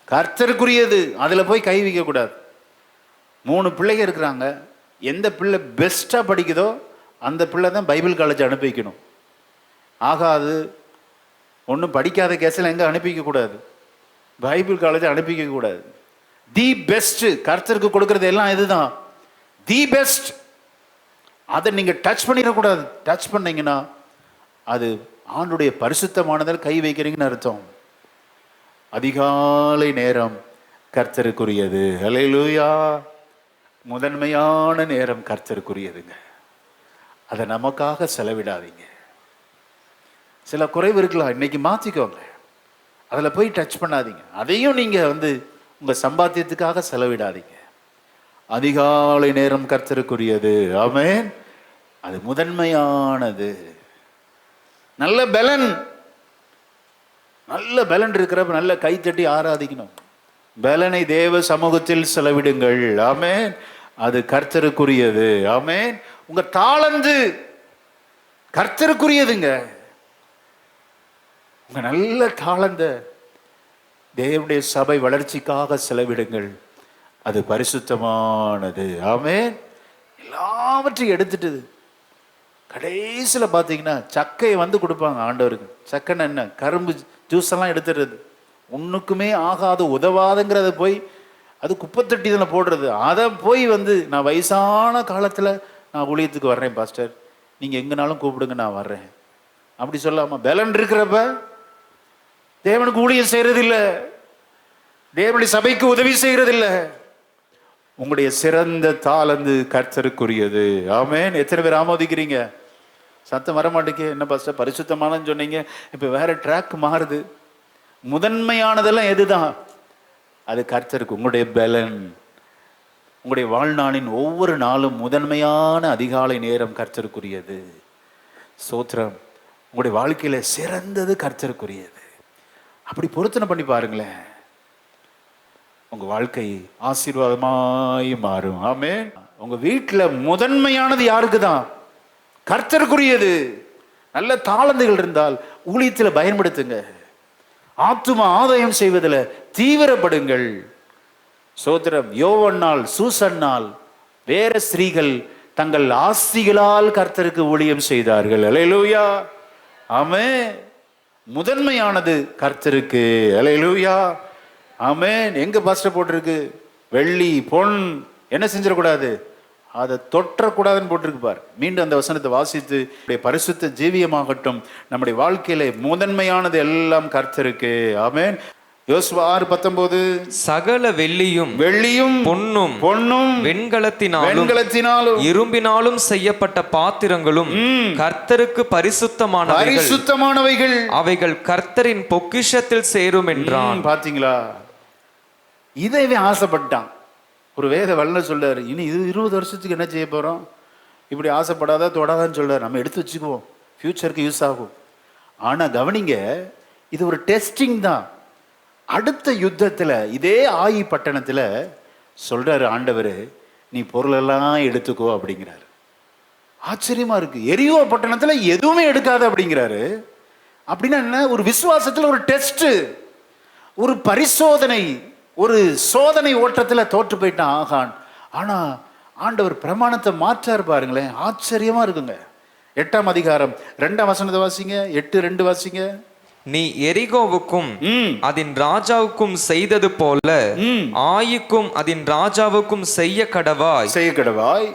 கர்த்தருக்குரியது. அதுல போய் கை வைக்க கூடாது. 3 பிள்ளைங்க இருக்கிறாங்க. எந்த பிள்ளை பெஸ்டா படிக்குதோ அந்த பிள்ளை தான் பைபிள் காலேஜ் அனுப்பி வைக்கணும். ஆகாது, ஒன்றும் படிக்காத கேஸில் எங்கே அனுப்பி வைக்கக்கூடாது, பைபிள் காலேஜ் அனுப்பி வைக்கக்கூடாது. தி பெஸ்ட் கர்த்தருக்கு கொடுக்கறது எல்லாம் இதுதான், தி பெஸ்ட். அதை நீங்கள் டச் பண்ணிடக்கூடாது. டச் பண்ணீங்கன்னா அது ஆண்டுடைய பரிசுத்தமானதில் கை வைக்கிறீங்கன்னு அர்த்தம். அதிகாலை நேரம் கர்த்தருக்குரியது. ஹல்லேலூயா. முதன்மையான நேரம் கர்த்தருக்குரியதுங்க. அதை நமக்காக செலவிடாதீங்க. சில குறைவு இருக்கலாம், இன்னைக்கு மாற்றிக்கோங்க, அதில் போய் டச் பண்ணாதீங்க. அதையும் நீங்கள் உங்கள் சம்பாத்தியத்துக்காக செலவிடாதீங்க. அதிகாலை நேரம் கர்த்தருக்குரியது. ஆமென். அது முதன்மையானது. நல்ல பலன், நல்ல பலன் இருக்கிறப்ப நல்ல கைத்தட்டி ஆராதிக்கணும். பலனை தேவ சமூகத்தில் செலவிடுங்கள். ஆமென். அது கர்த்தருக்குரியது. ஆமென். உங்க தாளந்து கர்த்தருக்குரியதுங்க. உங்க நல்ல தாளந்த தேவனுடைய சபை வளர்ச்சிக்காக செலவிடுங்கள். அது பரிசுத்தமானது. ஆமென். எல்லாவற்றையும் எடுத்துட்டு கடைசியில் பார்த்தீங்கன்னா சக்கையை கொடுப்பாங்க ஆண்டவருக்கு. சக்கைன்னு என்ன? கரும்பு ஜூஸ் எல்லாம் எடுத்துடுறது, ஒன்றுக்குமே ஆகாது உதவாதுங்கிறத போய் அது குப்பைத்தட்டி இதில் போடுறது. அதை போய் நான் வயசான காலத்தில் நான் ஊழியத்துக்கு வர்றேன் பாஸ்டர், நீங்கள் எங்கேனாலும் கூப்பிடுங்க நான் வர்றேன் அப்படி சொல்லாமல், பலன் இருக்கிறப்ப தேவனுக்கு ஊழியம் செய்கிறதில்லை, தேவனுடைய சபைக்கு உதவி செய்கிறதில்லை. உங்களுடைய சிறந்த தாளந்து கர்த்தருக்குரியது. ஆமென். எத்தனை பேர் ஆமோதிக்கிறீங்க? சத்தம் வர மாட்டேங்க. என்ன பாஸ்டர் பரிசுத்தமானன்னு சொன்னீங்க, இப்போ வேற ட்ராக் மாறுது. முதன்மையானதெல்லாம் எதுதான்? அது கர்த்தருக்கு. உங்களுடைய பலன், உங்களுடைய வாழ்நாளின் ஒவ்வொரு நாளும் முதன்மையான அதிகாலை நேரம் கர்த்தருக்குரியது. ஸ்தோத்திரம். உங்களுடைய வாழ்க்கையில சிறந்தது கர்த்தருக்குரியது. அப்படி பொருத்தனை பண்ணி பாருங்களேன், உங்க வாழ்க்கை ஆசீர்வாதமாய் மாறும். ஆமென். உங்க வீட்டுல முதன்மையானது யாருக்கு தான்? கர்த்தருக்குரியது. நல்ல தாளந்துகள் இருந்தால் ஊழியத்தில் பயன்படுத்துங்க. ஆத்தும ஆதாயம் செய்வதில் தீவிரப்படுங்கள். சோதரம். யோவன்னாள், சூசன்னாள், வேற ஸ்திரீகள் தங்கள் ஆஸ்திகளால் கர்த்தருக்கு ஊழியம் செய்தார்கள். அல்லேலூயா. ஆமென். முதன்மையானது கர்த்தருக்கு. அல்லேலூயா. ஆமென். எங்க பாஸ்டர் போட்டிருக்கு? வெள்ளி பொன் என்ன செஞ்சிடக்கூடாது, அதை தொற்றக்கூடாதுன்னு போட்டிருக்கு பார். மீண்டும் அந்த வசனத்தை வாசித்து பரிசுத்த ஜீவியமாகட்டும். நம்முடைய வாழ்க்கையில முதன்மையானது எல்லாம் கர்த்தருக்கு. ஆமென். யோசுவா 6:19 சகல வெள்ளியும் பொன்னும் வெண்கலத்தினாலும் இரும்பினாலும் செய்யப்பட்ட பாத்திரங்களும் கர்த்தருக்கு பரிசுத்தமானவைகள், அவைகள் கர்த்தரின் பொக்கிஷத்தில் சேரும் என்றான். பாத்தீங்களா? இதை ஆசைப்பட்டான். ஒரு வேத வல்லுநர் சொல்றாரு, இனி இது 20 வருஷத்துக்கு என்ன செய்ய போறோம், இப்படி ஆசைப்படாத தொடாதான்னு சொல்றாரு. நம்ம எடுத்து வச்சுக்குவோம், ஃபியூச்சருக்கு யூஸ் ஆகும். ஆனா கவனிங்க, இது ஒரு டெஸ்டிங் தான். அடுத்த யுத்தத்துல இதே ஆயி பட்டணத்துல சொல்றாரு ஆண்டவர், நீ பொருளெல்லாம் எடுத்துக்கோ அப்படிங்கிறாரு. ஆச்சரியமா இருக்கு. எரியோ பட்டணத்துல எதுவுமே எடுக்காத அப்படிங்கிறாரு. அப்படின்னா என்ன? ஒரு விசுவாசத்துல ஒரு டெஸ்ட், ஒரு பரிசோதனை, ஒரு சோதனை ஓட்டத்தில் தோற்று போயிட்டான் ஆகான். ஆனா ஆண்டவர் பிரமாணத்தை மாற்றார் பாருங்களேன். ஆச்சரியமா இருக்குங்க. 8ஆம் அதிகாரம் 2ஆம் வசனத்தை வாசிங்க. 8:2 வாசிங்க. நீ எரிகோவுக்கும் அதன் ராஜாவுக்கும் செய்தது போல ஆயிக்கும் அதன் ராஜாவுக்கும் செய்ய கடவாய்.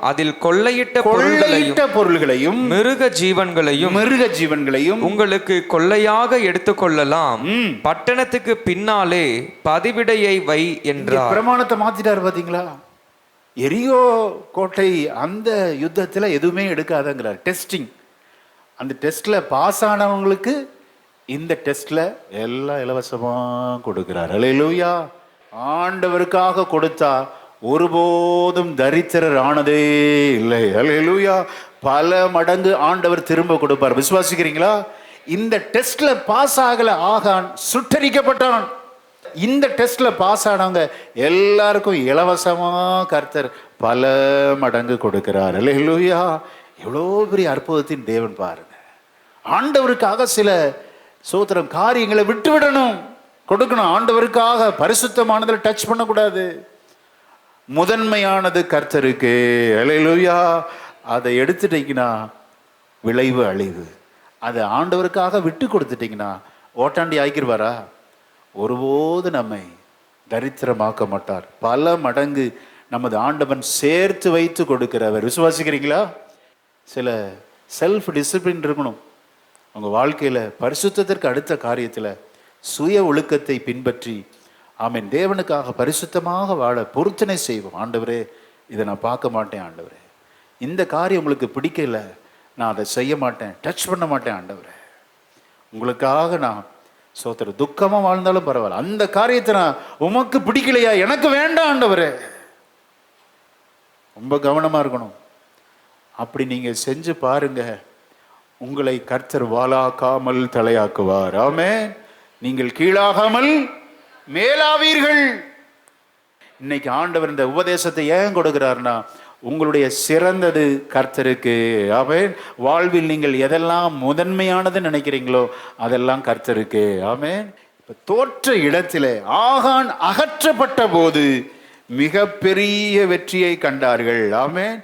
அதில் கொள்ளையிட்ட பொருள்களையும் மிருக ஜீவன்களையும் உங்களுக்கு கொள்ளையாக எடுத்துக்கொள்ளலாம். பட்டணத்துக்கு பின்னாலே பதிவிடையை வை என்றார். பிரமாணத்தை மாத்திட்டார் பாத்தீங்களா? எரியோ கோட்டை அந்த யுத்தத்துல எதுவுமே எடுக்காதங்கிறார். டெஸ்டிங். அந்த டெஸ்ட்ல பாஸ் ஆனவங்களுக்கு இந்த டெஸ்ட்ல எல்லாம் இலவசமா கொடுக்கிறார். அல்லேலூயா. ஆண்டவருக்காக கொடுத்தா ஒருபோதும் தரித்திரர் ஆனதே இல்லை. அல்லேலூயா. பல மடங்கு ஆண்டவர் திரும்ப கொடுப்பார். விசுவாசிக்கிறீங்களா? இந்த டெஸ்ட்ல பாஸ் ஆகல ஆகான், சுட்டரிக்கப்பட்டான். இந்த டெஸ்ட்ல பாஸ் ஆனவங்க எல்லாருக்கும் இலவசமா கர்த்தர் பல மடங்கு கொடுக்கிறார். அல்லேலூயா. எவ்வளோ பெரிய அற்புதத்தின் தேவன் பாருங்க. ஆண்டவருக்காக சில சோத்திரம் காரியங்களை விட்டுவிடணும், கொடுக்கணும். ஆண்டவருக்காக பரிசுத்தமானதில் டச் பண்ணக்கூடாது. முதன்மையானது கர்த்தருக்கு. அல்லேலூயா. அதை எடுத்துட்டீங்கன்னா விளைவு அழிவு. அதை ஆண்டவருக்காக விட்டு கொடுத்துட்டீங்கன்னா ஓட்டாண்டி ஆக்கிடுவாரா? ஒருபோது நம்மை தரித்திரமாக்க மாட்டார். பல மடங்கு நமது ஆண்டவன் சேர்த்து வைத்து கொடுக்கிறவர். விசுவாசிக்கிறீங்களா? சில செல்ஃப் டிசிப்ளின் இருக்கணும் உங்கள் வாழ்க்கையில். பரிசுத்தத்திற்கு அடுத்த காரியத்தில் சுய ஒழுக்கத்தை பின்பற்றி ஆமென் தேவனுக்காக பரிசுத்தமாக வாழ பொருத்தனை செய்வோம். ஆண்டவரே, இதை நான் பார்க்க மாட்டேன் ஆண்டவரே, இந்த காரியம் உங்களுக்கு பிடிக்கல, நான் அதை செய்ய மாட்டேன், டச் பண்ண மாட்டேன் ஆண்டவரே, உங்களுக்காக நான் சோத்திர துக்கமாக வாழ்ந்தாலும் பரவாயில்ல, அந்த காரியத்தை நான் உமக்கு பிடிக்கலையா, எனக்கு வேண்டாம் ஆண்டவரே. ரொம்ப கவனமாக இருக்கணும். அப்படி நீங்கள் செஞ்சு பாருங்க, உங்களை கர்த்தர் வாலாக்காமல் தலையாக்குவார். ஆமென். நீங்கள் கீழாகாமல் மேலாவீர்கள். இன்னைக்கு ஆண்டவர் இந்த உபதேசத்தை ஏன் கொடுக்கிறார்னா, உங்களுடைய சிறந்தது கர்த்தருக்கு. ஆமென். வாழ்வில் நீங்கள் எதெல்லாம் முதன்மையானது நினைக்கிறீங்களோ அதெல்லாம் கர்த்தருக்கு. ஆமென். இப்ப தோற்ற இடத்திலே ஆகான் அகற்றப்பட்ட போது மிகப்பெரிய வெற்றியை கண்டார்கள். ஆமென்.